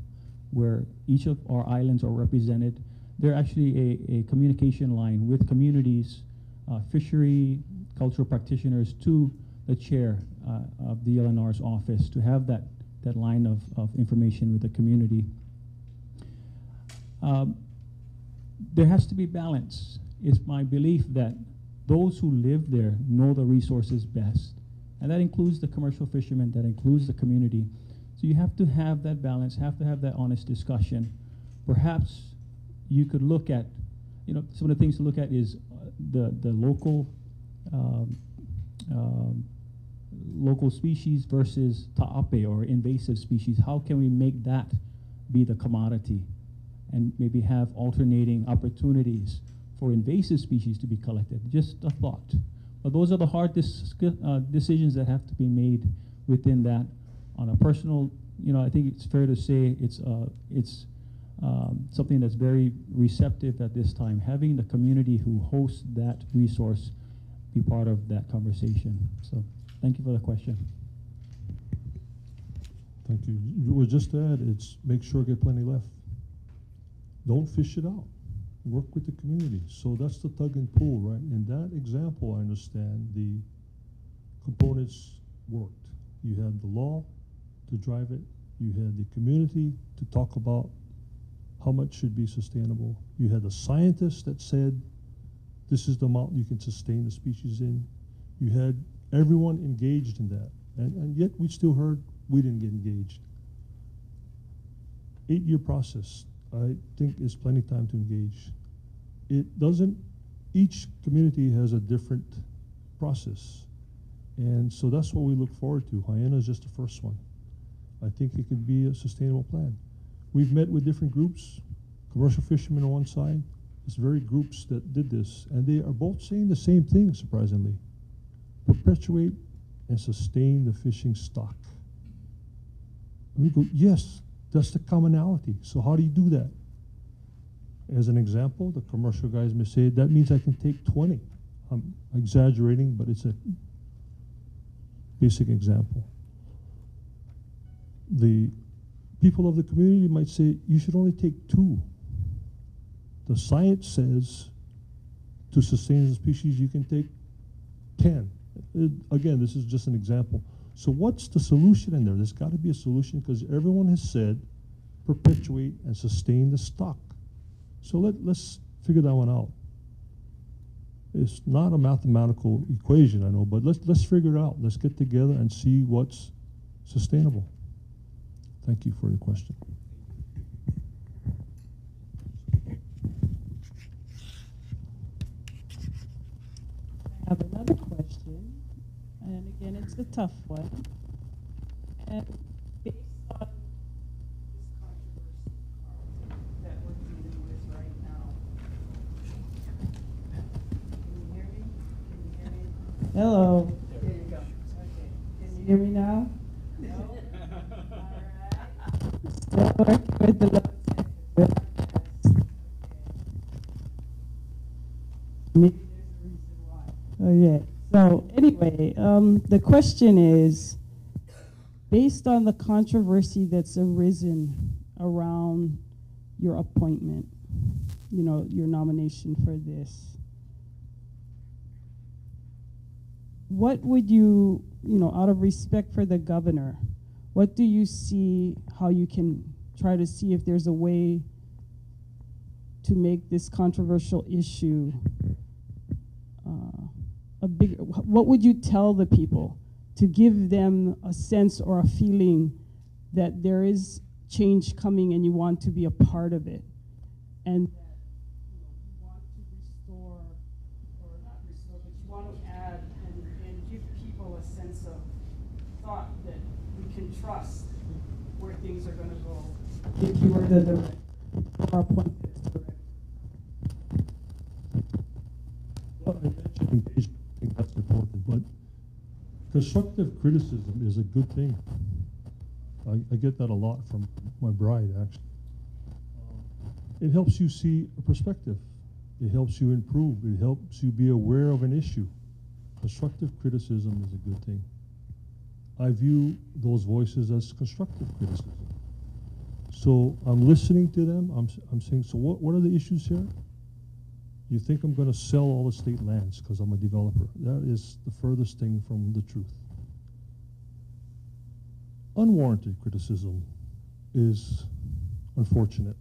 where each of our islands are represented. They're actually a communication line with communities, fishery, cultural practitioners to the chair of the DLNR's office to have that line of information with the community. There has to be balance. It's my belief that those who live there know the resources best. And that includes the commercial fishermen, that includes the community. So you have to have that balance, have to have that honest discussion. Perhaps you could look at, some of the things to look at is the local local species versus ta'ape or invasive species. How can we make that be the commodity, and maybe have alternating opportunities for invasive species to be collected. Just a thought. But those are the hard decisions that have to be made within that. On a personal, I think it's fair to say it's something that's very receptive at this time. Having the community who hosts that resource be part of that conversation. So thank you for the question. Thank you. Well, just to add, it's make sure get plenty left. Don't fish it out. Work with the community. So that's the tug and pull, right? In that example, I understand the components worked. You had the law to drive it. You had the community to talk about how much should be sustainable. You had the scientists that said, this is the amount you can sustain the species in. You had everyone engaged in that. And yet we still heard we didn't get engaged. 8-year process, I think, is plenty of time to engage. It doesn't, each community has a different process. And so that's what we look forward to. Hyanna is just the first one. I think it could be a sustainable plan. We've met with different groups, commercial fishermen on one side. It's very groups that did this, and they are both saying the same thing, surprisingly. Perpetuate and sustain the fishing stock. And we go, yes, that's the commonality. So how do you do that? As an example, the commercial guys may say, that means I can take 20. I'm exaggerating, but it's a basic example. The people of the community might say, you should only take 2. The science says to sustain the species, you can take 10. Again, this is just an example. So what's the solution in there? There's got to be a solution because everyone has said perpetuate and sustain the stock. So let's figure that one out. It's not a mathematical equation, I know, but let's figure it out. Let's get together and see what's sustainable. Thank you for your question. I have another question, and again, it's a tough one. And based on this controversy that we're dealing with right now, can you hear me? Can you hear me? Hello. There you go. Okay. Can you hear me now? No? All right. Still working with the Lord. Maybe there's a reason why. Oh, yeah. So anyway, the question is, based on the controversy that's arisen around your appointment, your nomination for this, what would you, out of respect for the governor, what do you see how you can try to see if there's a way to make this controversial issue what would you tell the people to give them a sense or a feeling that there is change coming and you want to be a part of it, and that you want to restore, or not restore, but you want to add and give people a sense of thought that we can trust where things are going to go if you were the director or appointed as director? Well, I mentioned engagement. I think that's important, but constructive criticism is a good thing. I get that a lot from my bride, actually. It helps you see a perspective. It helps you improve. It helps you be aware of an issue. Constructive criticism is a good thing. I view those voices as constructive criticism. So I'm listening to them. I'm saying, so what are the issues here? You think I'm going to sell all the state lands because I'm a developer. That is the furthest thing from the truth. Unwarranted criticism is unfortunate.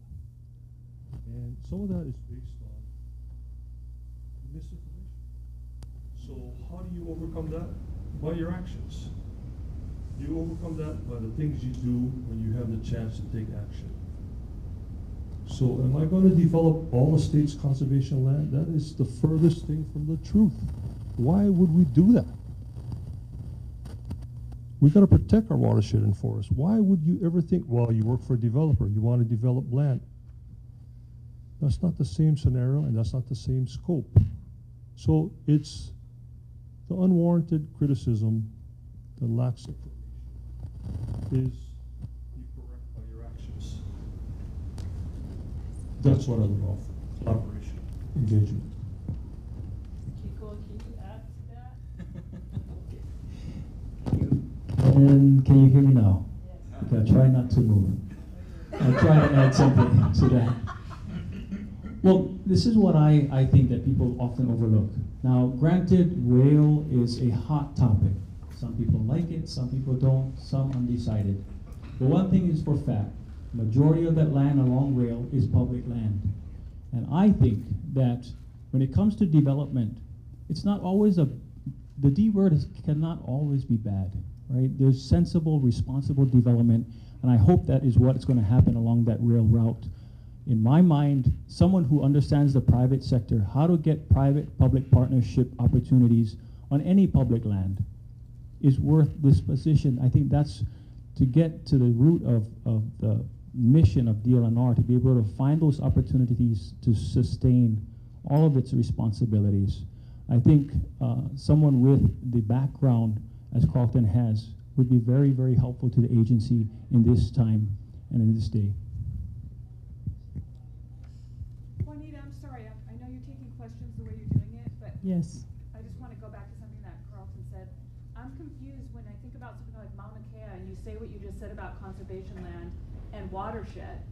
And some of that is based on misinformation. So how do you overcome that? By your actions. You overcome that by the things you do when you have the chance to take action. So am I going to develop all the state's conservation land? That is the furthest thing from the truth. Why would we do that? We got to protect our watershed and forests. Why would you ever think, well, you work for a developer, you want to develop land? That's not the same scenario, and that's not the same scope. So it's the unwarranted criticism, the lack of is you correct by your actions. That's what I would offer. Collaboration, engagement. Kekoa, can you add to that? And can you hear me now? Yes. Okay, I'll try not to move. I'll try to add something to that. Well, this is what I think that people often overlook. Now, granted, rail is a hot topic. Some people like it, some people don't, some undecided. But one thing is for fact, majority of that land along rail is public land. And I think that when it comes to development, it's not always the D word cannot always be bad, right? There's sensible, responsible development, and I hope that is what's going to happen along that rail route. In my mind, someone who understands the private sector, how to get private-public partnership opportunities on any public land is worth this position. I think that's to get to the root of the mission of DLNR, to be able to find those opportunities to sustain all of its responsibilities. I think someone with the background as Carleton has would be very, very helpful to the agency in this time and in this day. Juanita, I'm sorry, I know you're taking questions the way you're doing it, but Yes. I just want to go back to something that Carleton said. I'm confused when I think about something like Mauna Kea and you say what you just said about conservation land and watershed.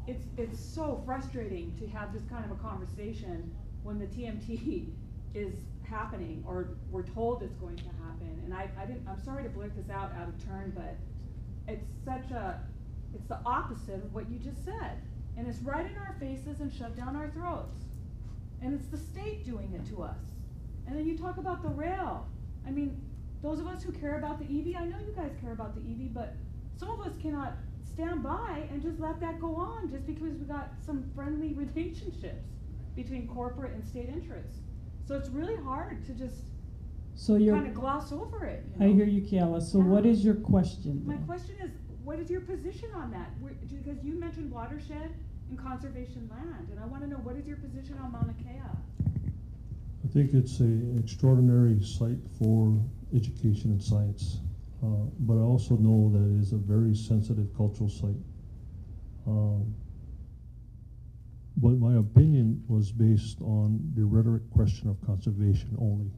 It's so frustrating to have this kind of a conversation when the TMT is happening or we're told it's going to happen. And I'm sorry to blurt this out of turn, but it's the opposite of what you just said. And it's right in our faces and shoved down our throats. And it's the state doing it to us. And then you talk about the rail. I mean, those of us who care about the EV, I know you guys care about the EV, but some of us cannot stand by and just let that go on just because we got some friendly relationships between corporate and state interests. So it's really hard to just kind of gloss over it. You know? I hear you, Kiala. So Yeah. what is your question? My question is, what is your position on that? Because you mentioned watershed and conservation land, and I want to know, what is your position on Mauna Kea? I think it's an extraordinary site for education and science, but I also know that it is a very sensitive cultural site. But my opinion was based on the rhetoric question of conservation only.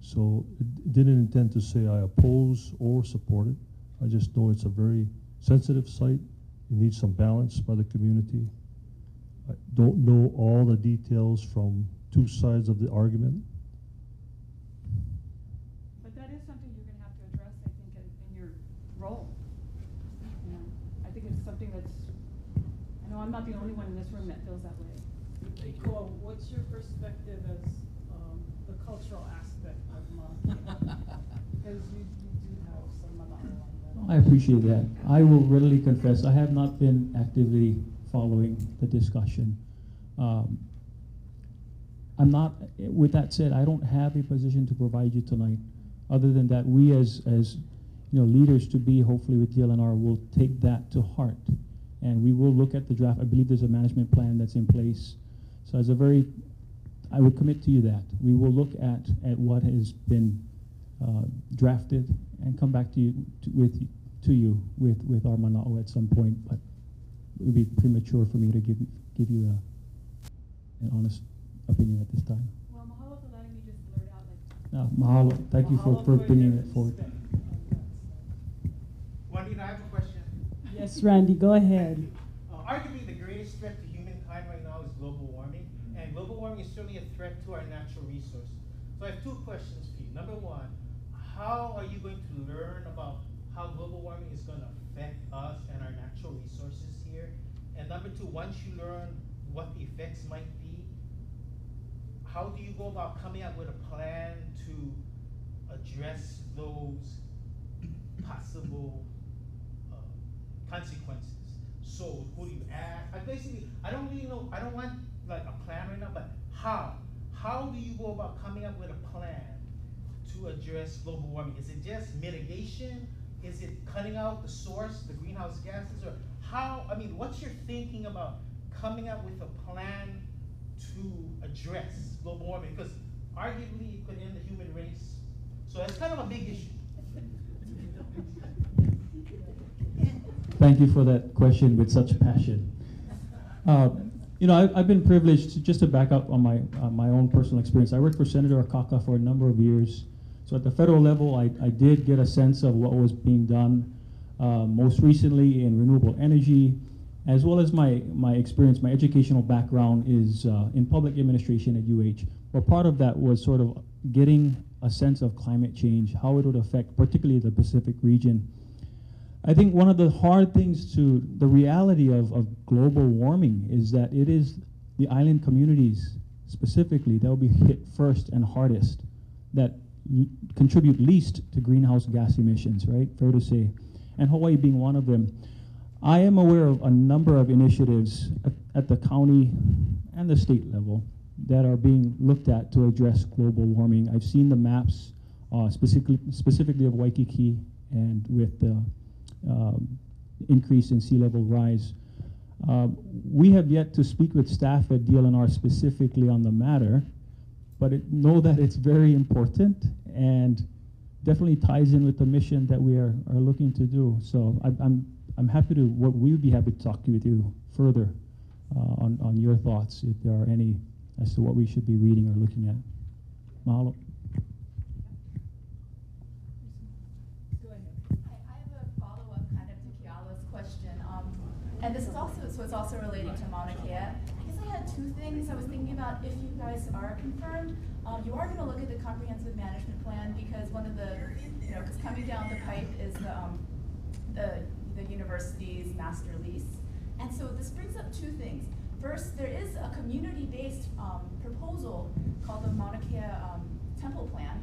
So it didn't intend to say I oppose or support it. I just know it's a very sensitive site. It needs some balance by the community. I don't know all the details from two sides of the argument. But that is something you're going to have to address, I think, in your role. You know, I think it's something that's, I know I'm not the only one in this room that feels that way. Kekoa, what's your perspective as the cultural aspect of Mauna Kea? Because you do have some Mana'o on that. I appreciate that. I will readily confess, I have not been actively following the discussion. I'm not, with that said, I don't have a position to provide you tonight. Other than that, we as leaders to be, hopefully with DLNR, will take that to heart. And we will look at the draft. I believe there's a management plan that's in place. So I would commit to you that. We will look at what has been drafted and come back to you with our Mana'o at some point, but it would be premature for me to give you an honest opinion at this time. Well, mahalo for letting me just blurt out like No, mahalo. Thank you for bringing it forward. Juanita, I have a question. Yes, Randy, go ahead. Arguably, the greatest threat to humankind right now is global warming, and global warming is certainly a threat to our natural resources. So I have two questions for you. Number one, how are you going to learn about how global warming is going to affect us and our natural resources here? And number two, once you learn what the effects might be, how do you go about coming up with a plan to address those possible consequences? So who do you ask? I don't really know, I don't want like a plan right now, but how? How do you go about coming up with a plan to address global warming? Is it just mitigation Is it cutting out the source, the greenhouse gases, or how? I mean, what's your thinking about coming up with a plan to address global warming? Because arguably it could end the human race. So that's kind of a big issue. Thank you for that question with such passion. You know, I've been privileged, just to back up on my own personal experience. I worked for Senator Akaka for a number of years. So at the federal level, I did get a sense of what was being done, most recently in renewable energy, as well as my experience, my educational background is in public administration at UH. But part of that was sort of getting a sense of climate change, how it would affect particularly the Pacific region. I think one of the hard things to the reality of global warming is that it is the island communities specifically that will be hit first and hardest, that contribute least to greenhouse gas emissions, right? Fair to say. And Hawaii being one of them. I am aware of a number of initiatives at the county and the state level that are being looked at to address global warming. I've seen the maps specifically of Waikiki, and with the increase in sea level rise. We have yet to speak with staff at DLNR specifically on the matter, but know that it's very important and definitely ties in with the mission that we are looking to do. So I'm happy to, we would be happy to talk with you further on your thoughts, if there are any, as to what we should be reading or looking at. Mahalo. And this is also, so it's also relating to Mauna Kea. I guess I had two things I was thinking about. If you guys are confirmed, you are going to look at the comprehensive management plan, because one of the, you know, because coming down the pipe is the university's master lease. And so this brings up two things. First, there is a community-based proposal called the Mauna Kea Temple Plan,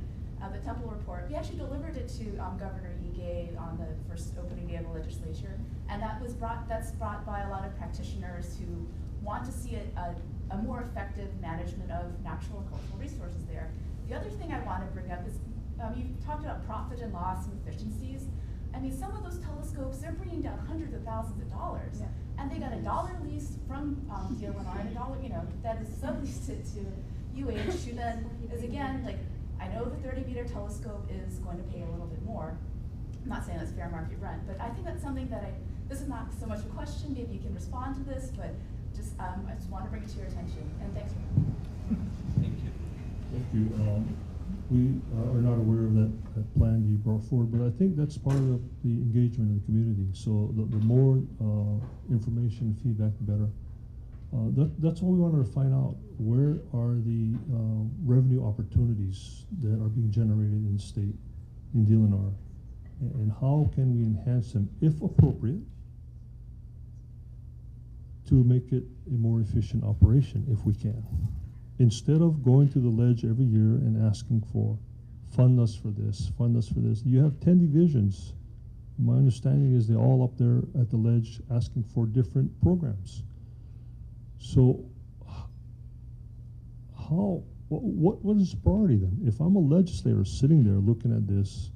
the Temple Report. We actually delivered it to Governor Ige on the first opening day of the legislature, and that's brought by a lot of practitioners who want to see a more effective management of natural and cultural resources there. The other thing I want to bring up is, you talked about profit and loss and efficiencies. I mean, some of those telescopes, they're bringing down hundreds of thousands of dollars. Yeah. And they got $1 lease from DLNR and $1, you know, that is subleased to UH, who then is again, like, I know the 30-meter telescope is going to pay a little bit more. I'm not saying that's fair market rent, but I think that's something that this is not so much a question, maybe you can respond to this, but just, I just want to bring it to your attention, and thanks for Thank you. Thank you. We are not aware of that plan you brought forward, but I think that's part of the engagement in the community. So the more information and feedback, the better. That's what we wanted to find out. Where are the revenue opportunities that are being generated in the state, in DLNR, and how can we enhance them, if appropriate, to make it a more efficient operation, if we can. Instead of going to the ledge every year and asking for, fund us for this, fund us for this. You have 10 divisions. My understanding is they're all up there at the ledge asking for different programs. So what is the priority then? If I'm a legislator sitting there looking at this,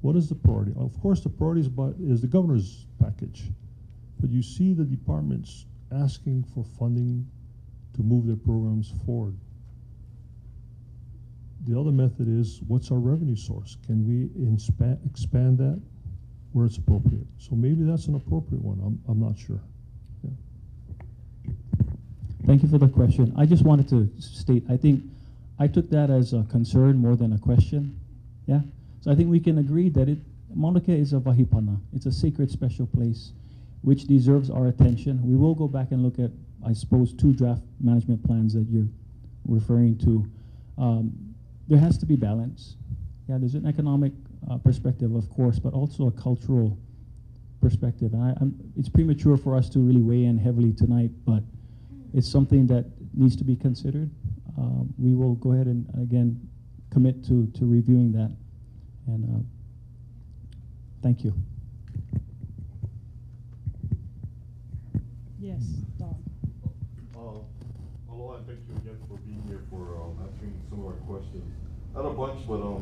what is the priority? Of course, the priority is the governor's package, but you see the departments asking for funding to move their programs forward. The other method is, what's our revenue source? Can we expand that where it's appropriate? So maybe that's an appropriate one. I'm not sure. Thank you for the question. I just wanted to state, I think I took that as a concern more than a question. Yeah. So I think we can agree that Mauna Kea is a vahipana. It's a sacred special place which deserves our attention. We will go back and look at, I suppose, 2 draft management plans that you're referring to. There has to be balance. Yeah, there's an economic perspective, of course, but also a cultural perspective. And it's premature for us to really weigh in heavily tonight, but it's something that needs to be considered. We will go ahead and, again, commit to reviewing that. And thank you. Yes, Don. Aloha, and thank you again for being here, for answering some of our questions. Not a bunch, but I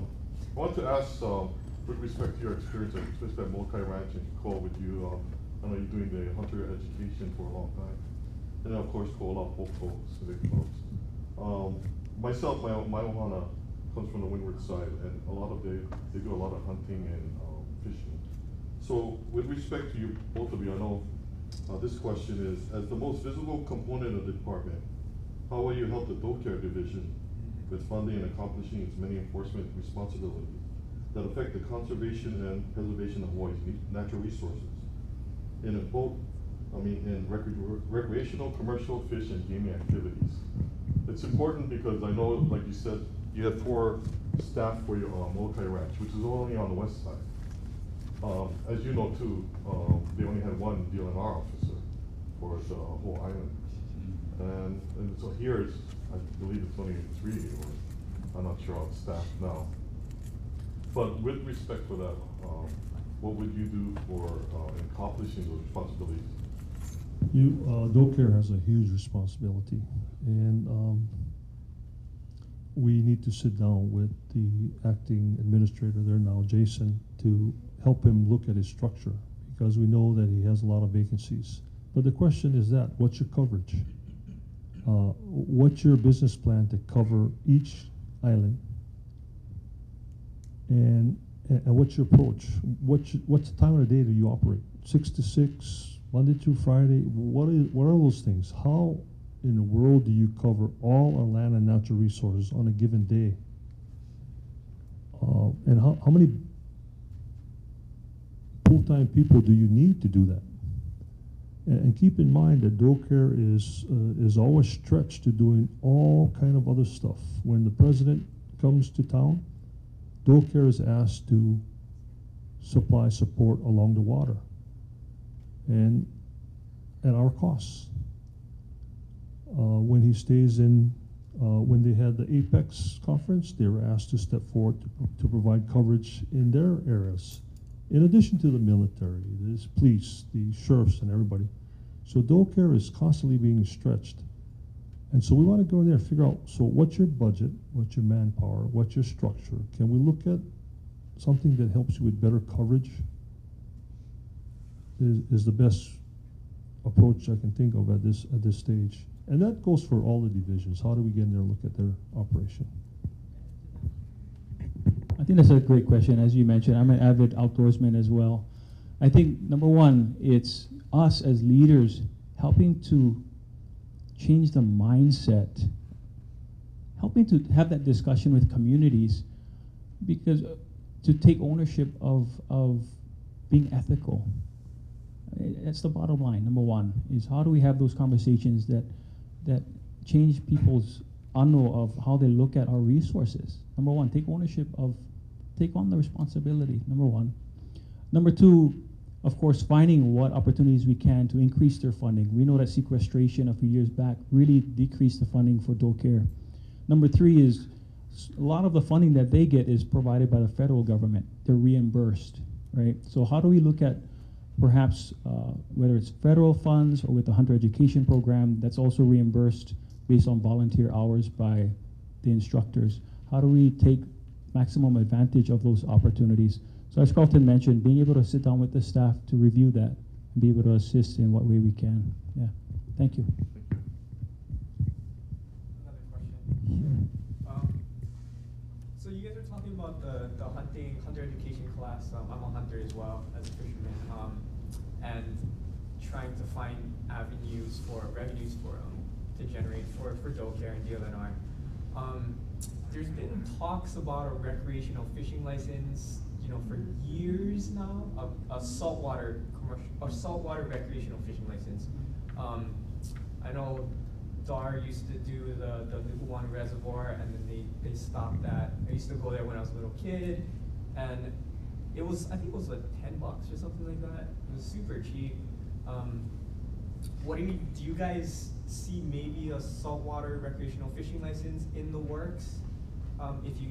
want to ask, for with respect to your experience, especially at Molokai Ranch and Kekoa with you, I know you're doing the hunter education for a long time. And then of course, Koala Poko, Civic Clubs. Myself, my ohana comes from the windward side, and a lot of they do a lot of hunting and fishing. So with respect to you, both of you, I know this question is, as the most visible component of the department, how will you help the Doe Care Division with funding and accomplishing its many enforcement responsibilities that affect the conservation and preservation of Hawaii's natural resources in recreational, commercial, fish, and gaming activities? It's important because I know, like you said, you have 4 staff for your Molokai Ranch, which is only on the west side. As you know too, they only had 1 DLNR officer for the whole island. And so here it's, I believe it's only 3, or I'm not sure on staff now. But with respect for that, what would you do for accomplishing those responsibilities? Doe Care has a huge responsibility, and we need to sit down with the acting administrator there now, Jason, to help him look at his structure, because we know that he has a lot of vacancies. But the question is that, what's your coverage? What's your business plan to cover each island? And what's your approach? What's the time of the day that you operate? 6 to 6, Monday through Friday? What are those things? How in the world do you cover all our land and natural resources on a given day? And how many full-time people do you need to do that? And keep in mind that Doe Care is always stretched to doing all kind of other stuff. When the president comes to town, Doe Care is asked to supply support along the water and at our costs. When he stays in, when they had the Apex conference, they were asked to step forward to provide coverage in their areas, in addition to the military, the police, the sheriffs, and everybody. So Doe Care is constantly being stretched. And so we want to go in there and figure out, so what's your budget, what's your manpower, what's your structure? Can we look at something that helps you with better coverage? Is the best approach I can think of at this stage. And that goes for all the divisions. How do we get in there and look at their operation? I think that's a great question. As you mentioned, I'm an avid outdoorsman as well. I think, number one, it's us as leaders helping to change the mindset, helping to have that discussion with communities, because to take ownership of being ethical. That's the bottom line. Number one is, how do we have those conversations that change people's know of how they look at our resources? Number one, take ownership of, take on the responsibility, number one. Number two, of course, finding what opportunities we can to increase their funding. We know that sequestration a few years back really decreased the funding for Doe Care. Number three is, a lot of the funding that they get is provided by the federal government. They're reimbursed, right? So how do we look at perhaps whether it's federal funds or with the hunter education program that's also reimbursed based on volunteer hours by the instructors? How do we take maximum advantage of those opportunities? So as Carleton mentioned, being able to sit down with the staff to review that and be able to assist in what way we can. Yeah, thank you. Another question. So you guys are talking about the hunter education class. I'm a hunter as well as a fisherman, and trying to find avenues for revenues for to generate for Doe Care and DLNR. There's been talks about a recreational fishing license, for years now, a saltwater recreational fishing license. I know Dar used to do the Nuku'anu Reservoir, and then they stopped that. I used to go there when I was a little kid, and I think it was like $10 or something like that. It was super cheap. Do you guys see maybe a saltwater recreational fishing license in the works? If you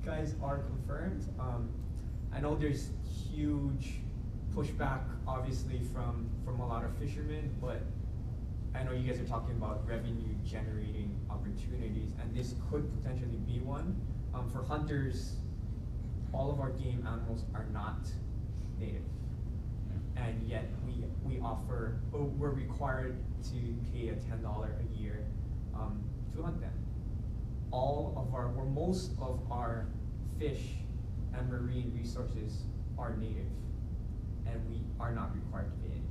guys are confirmed, I know there's huge pushback, obviously, from a lot of fishermen, but I know you guys are talking about revenue generating opportunities, and this could potentially be one. For hunters, all of our game animals are not native, and yet we offer, we're required to pay a $10 a year to hunt them. Most of our fish and marine resources are native, and we are not required to pay anything.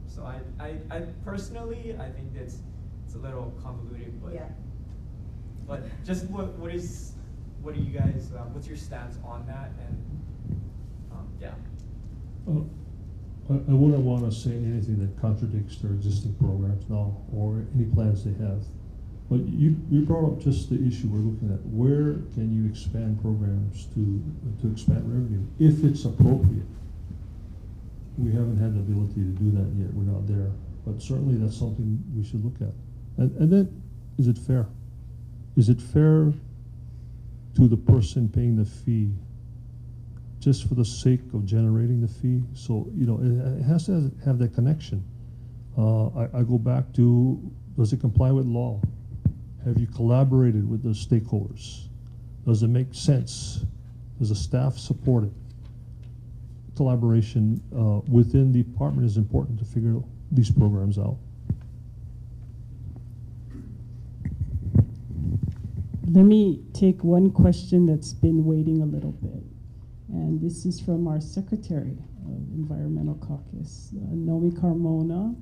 So I personally, I think it's a little convoluted, but Yeah. But just what do you guys, what's your stance on that? And yeah. I wouldn't want to say anything that contradicts their existing programs now or any plans they have. But you brought up just the issue we're looking at. Where can you expand programs to expand revenue if it's appropriate? We haven't had the ability to do that yet. We're not there. But certainly that's something we should look at. And then, is it fair? Is it fair to the person paying the fee just for the sake of generating the fee? So, you know, it has to have that connection. I go back to, does it comply with law? Have you collaborated with the stakeholders? Does it make sense? Does the staff support it? Collaboration within the department is important to figure these programs out. Let me take one question that's been waiting a little bit. And this is from our Secretary of Environmental Caucus, Nomi Carmona.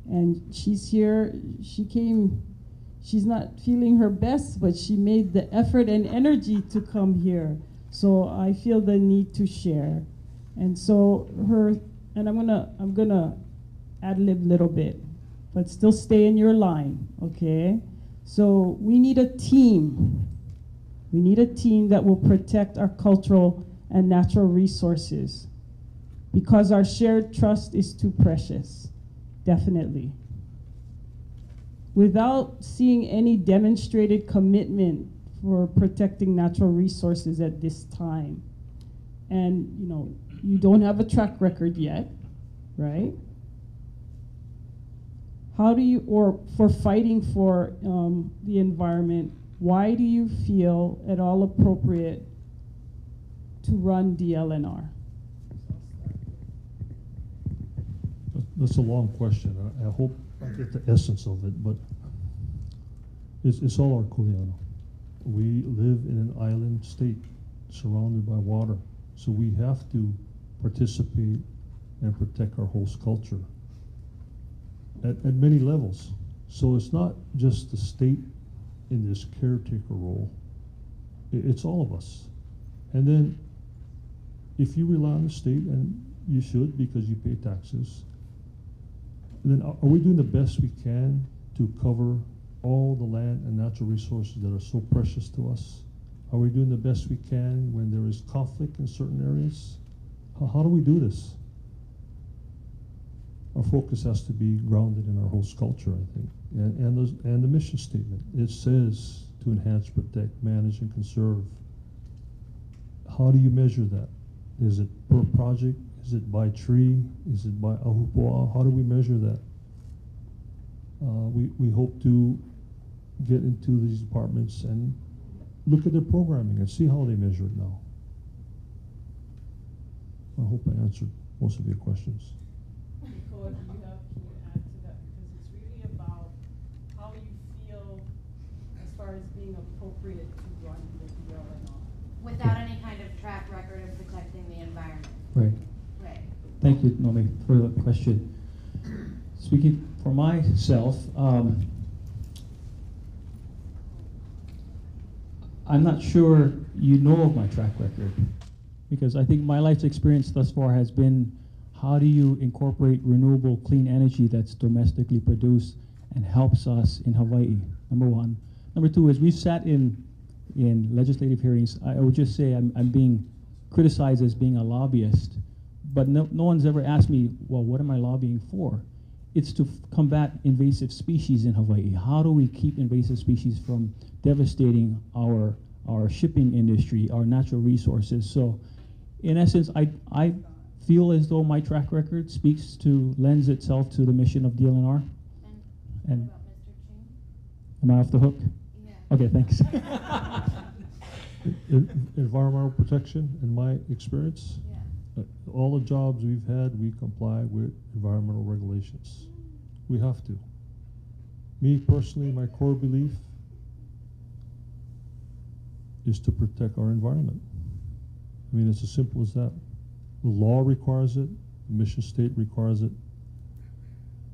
And she's here, she's not feeling her best, but she made the effort and energy to come here. So I feel the need to share. And so I'm gonna ad-lib a little bit, but still stay in your line, okay? So we need a team. We need a team that will protect our cultural and natural resources because our shared trust is too precious, definitely. Without seeing any demonstrated commitment for protecting natural resources at this time, and you know, you don't have a track record yet, right? How do you, or for fighting for the environment, why do you feel at all appropriate to run DLNR? That's a long question. I hope I get the essence of it, but it's all our kuleana. We live in an island state surrounded by water, so we have to participate and protect our host culture at many levels. So it's not just the state in this caretaker role, it's all of us. And then if you rely on the state, and you should because you pay taxes, then are we doing the best we can to cover all the land and natural resources that are so precious to us? Are we doing the best we can when there is conflict in certain areas? How do we do this? Our focus has to be grounded in our host culture, I think, and the mission statement. It says to enhance, protect, manage, and conserve. How do you measure that? Is it per project? Is it by tree? Is it by ahupua'a? How do we measure that? We hope to get into these departments and look at their programming and see how they measure it now. I hope I answered most of your questions. Kekoa, can you add to that? Because it's really about how you feel as far as being appropriate to run the DLNR. Without any kind of track record of protecting the environment. Right. Right. Thank you, Nomi, for the question. Speaking for myself, I'm not sure you know of my track record, because I think my life's experience thus far has been, how do you incorporate renewable clean energy that's domestically produced and helps us in Hawaii, number one. Number two is we've sat in legislative hearings. I would just say I'm being criticized as being a lobbyist, but no one's ever asked me, well, what am I lobbying for? It's to combat invasive species in Hawaii. How do we keep invasive species from devastating our shipping industry, our natural resources? So in essence, I feel as though my track record lends itself to the mission of DLNR. And What about Mr. Ching? am I off the hook? Yeah. Okay, thanks. Environmental protection, in my experience, Yeah. all the jobs we've had, we comply with environmental regulations. We have to. Me personally, my core belief is to protect our environment. I mean, it's as simple as that. The law requires it, the mission state requires it.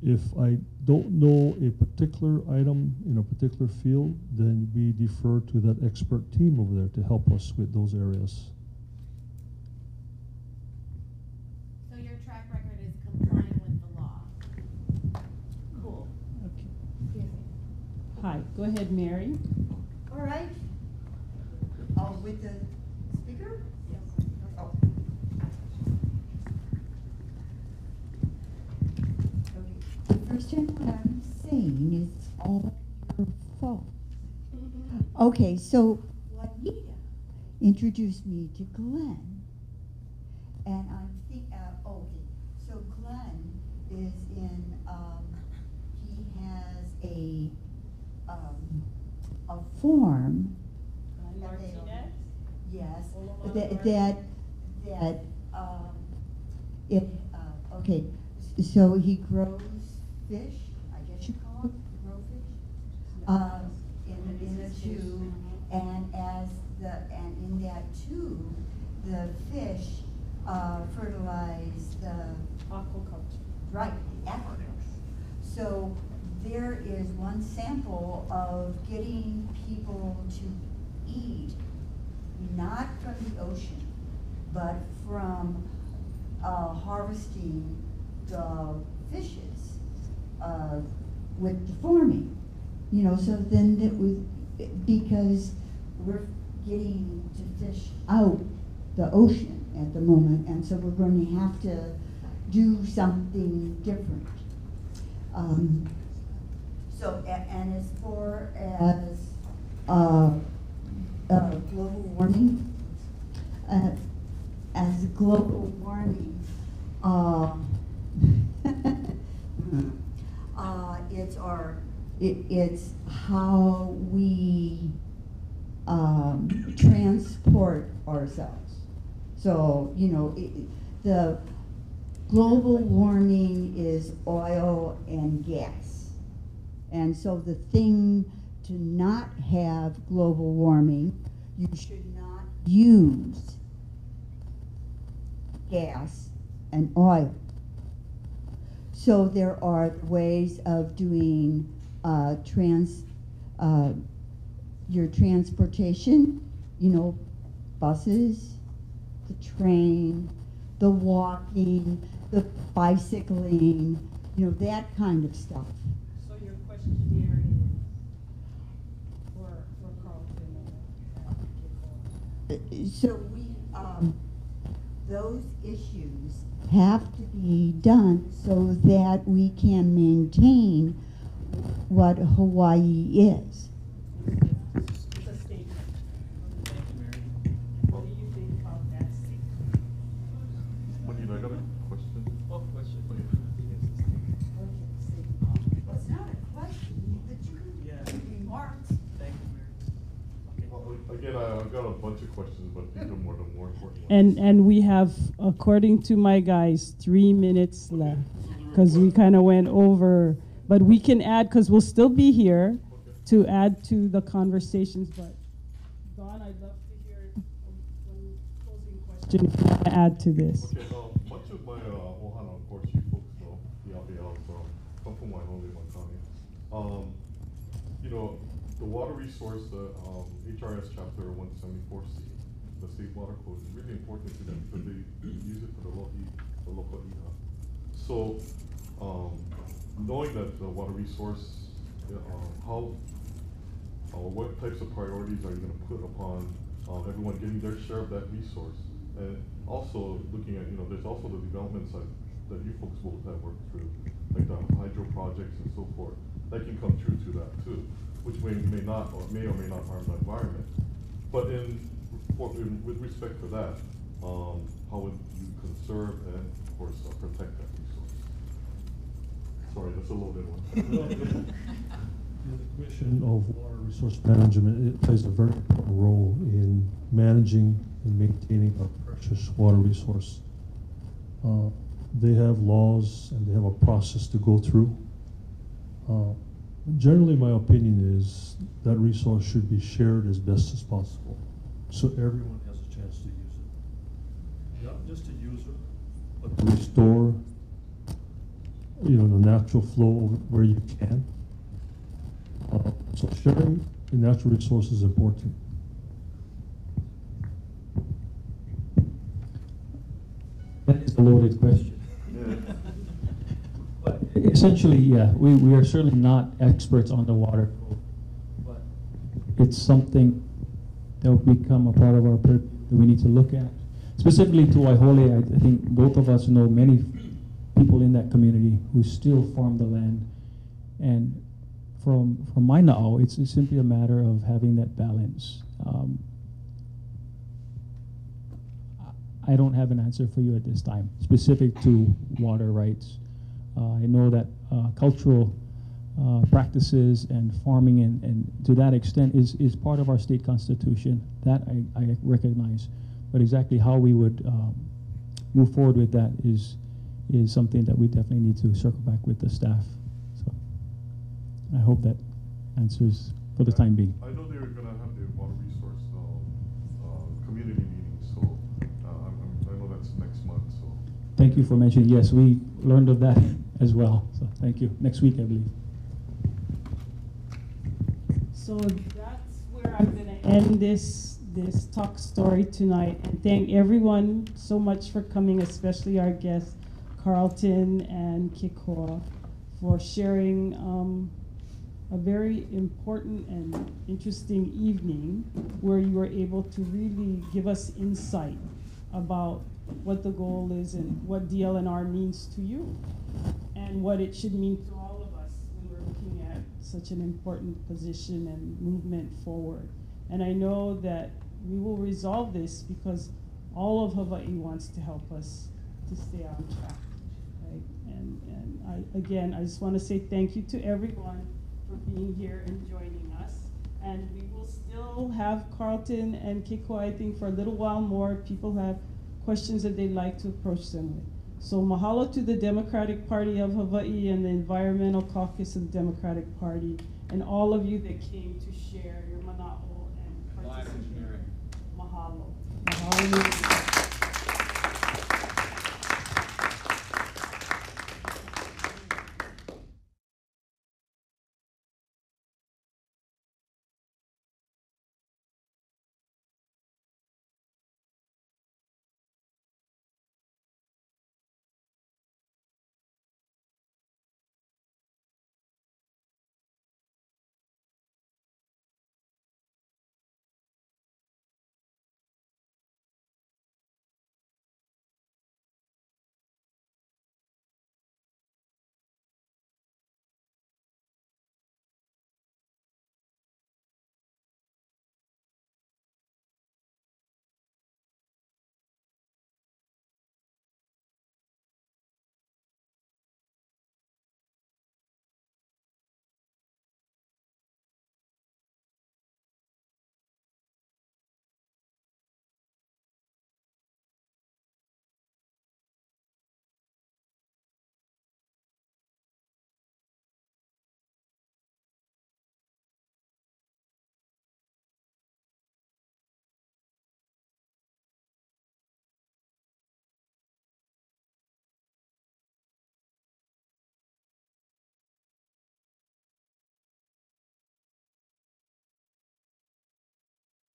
If I don't know a particular item in a particular field, then we defer to that expert team over there to help us with those areas. So your track record is complying with the law. Cool. Okay. Hi, go ahead, Mary. All right. With the speaker? Yes. Oh. Okay. First thing what I'm saying is all your fault. Okay, so Juanita introduced me to Glenn, and I'm okay. So Glenn is in. He has a form. Martinez? Yes, okay, so he grows fish, I guess you call it, grow fish, in a tube, and in that tube, the fish, fertilize the Aquaculture. right, aquaculture. So there is one sample of getting people to eat, not from the ocean, but from harvesting the fishes with the farming. You know, so then it was, because we're getting to fish out the ocean at the moment, and so we're going to have to do something different. So, and as far as global warming, as global warming, it's how we transport ourselves. So, you know, the global warming is oil and gas. And so the thing to not have global warming, you should not use gas and oil. So there are ways of doing your transportation, you know, buses, the train, the walking, the bicycling, you know, that kind of stuff. So your question here is for Carleton. So we, those issues have to be done so that we can maintain what Hawaii is. It's a statement. Thank you, Mary. What do you think about that statement? I got a question. Oh, question. Well, it's not a question, but you can remarks. Thank you, Mary. Well, again, I've got a bunch of questions, but these are more important ones. And we have, according to my guys, 3 minutes left, because we kind of went over, but we can add, because we'll still be here to add to the conversations. But Dawn, I'd love to hear one closing question if you want to add to this. Okay, much of my ohana, of course, you folks know, come from Waihole, Montana. You know, the water resource, the HRS Chapter 174C, the State Water Code, is really important to them because they use it for the local iha. So, knowing that the water resource, what types of priorities are you going to put upon everyone getting their share of that resource? And also looking at, you know, there's also the development side that you folks will have worked through, like the hydro projects and so forth. That can come true to that too, which may or may not harm the environment. But with respect to that, how would you conserve and, of course, protect that resource? So sorry, that's a loaded one. The Commission of Water Resource Management, it plays a very important role in managing and maintaining our precious water resource. They have laws and they have a process to go through. Generally, my opinion is that resource should be shared as best as possible, so everyone has a chance to use it. Not just to use it, but to restore, the natural flow where you can. So sharing the natural resource is important. That is a loaded question. But essentially, yeah, we are certainly not experts on the water code, but it's something that will become a part of our purview that we need to look at. Specifically to Waihole, I think both of us know many people in that community who still farm the land, and from my na'au, it's simply a matter of having that balance. I don't have an answer for you at this time, specific to water rights. I know that cultural practices and farming and to that extent is part of our state constitution. That I recognize. But exactly how we would move forward with that is something that we definitely need to circle back with the staff. So I hope that answers for the time being. I know they were going to have the water resource community meeting, so I know that's next month. So thank you for mentioning. Yes, we learned of that as well. So thank you. Next week, I believe. So that's where I'm going to end this talk story tonight, and thank everyone so much for coming, especially our guests Carleton and Kekoa, for sharing a very important and interesting evening where you were able to really give us insight about what the goal is and what DLNR means to you and what it should mean to all of us when we're looking at such an important position and movement forward. And I know that we will resolve this because all of Hawaii wants to help us to stay on track, right? And I just want to say thank you to everyone for being here and joining us. And we will still have Carleton and Kekoa, I think, for a little while more. People have questions that they'd like to approach them with. So mahalo to the Democratic Party of Hawai'i and the Environmental Caucus of the Democratic Party and all of you that came to share your mana'o and participate. Mahalo. Mahalo.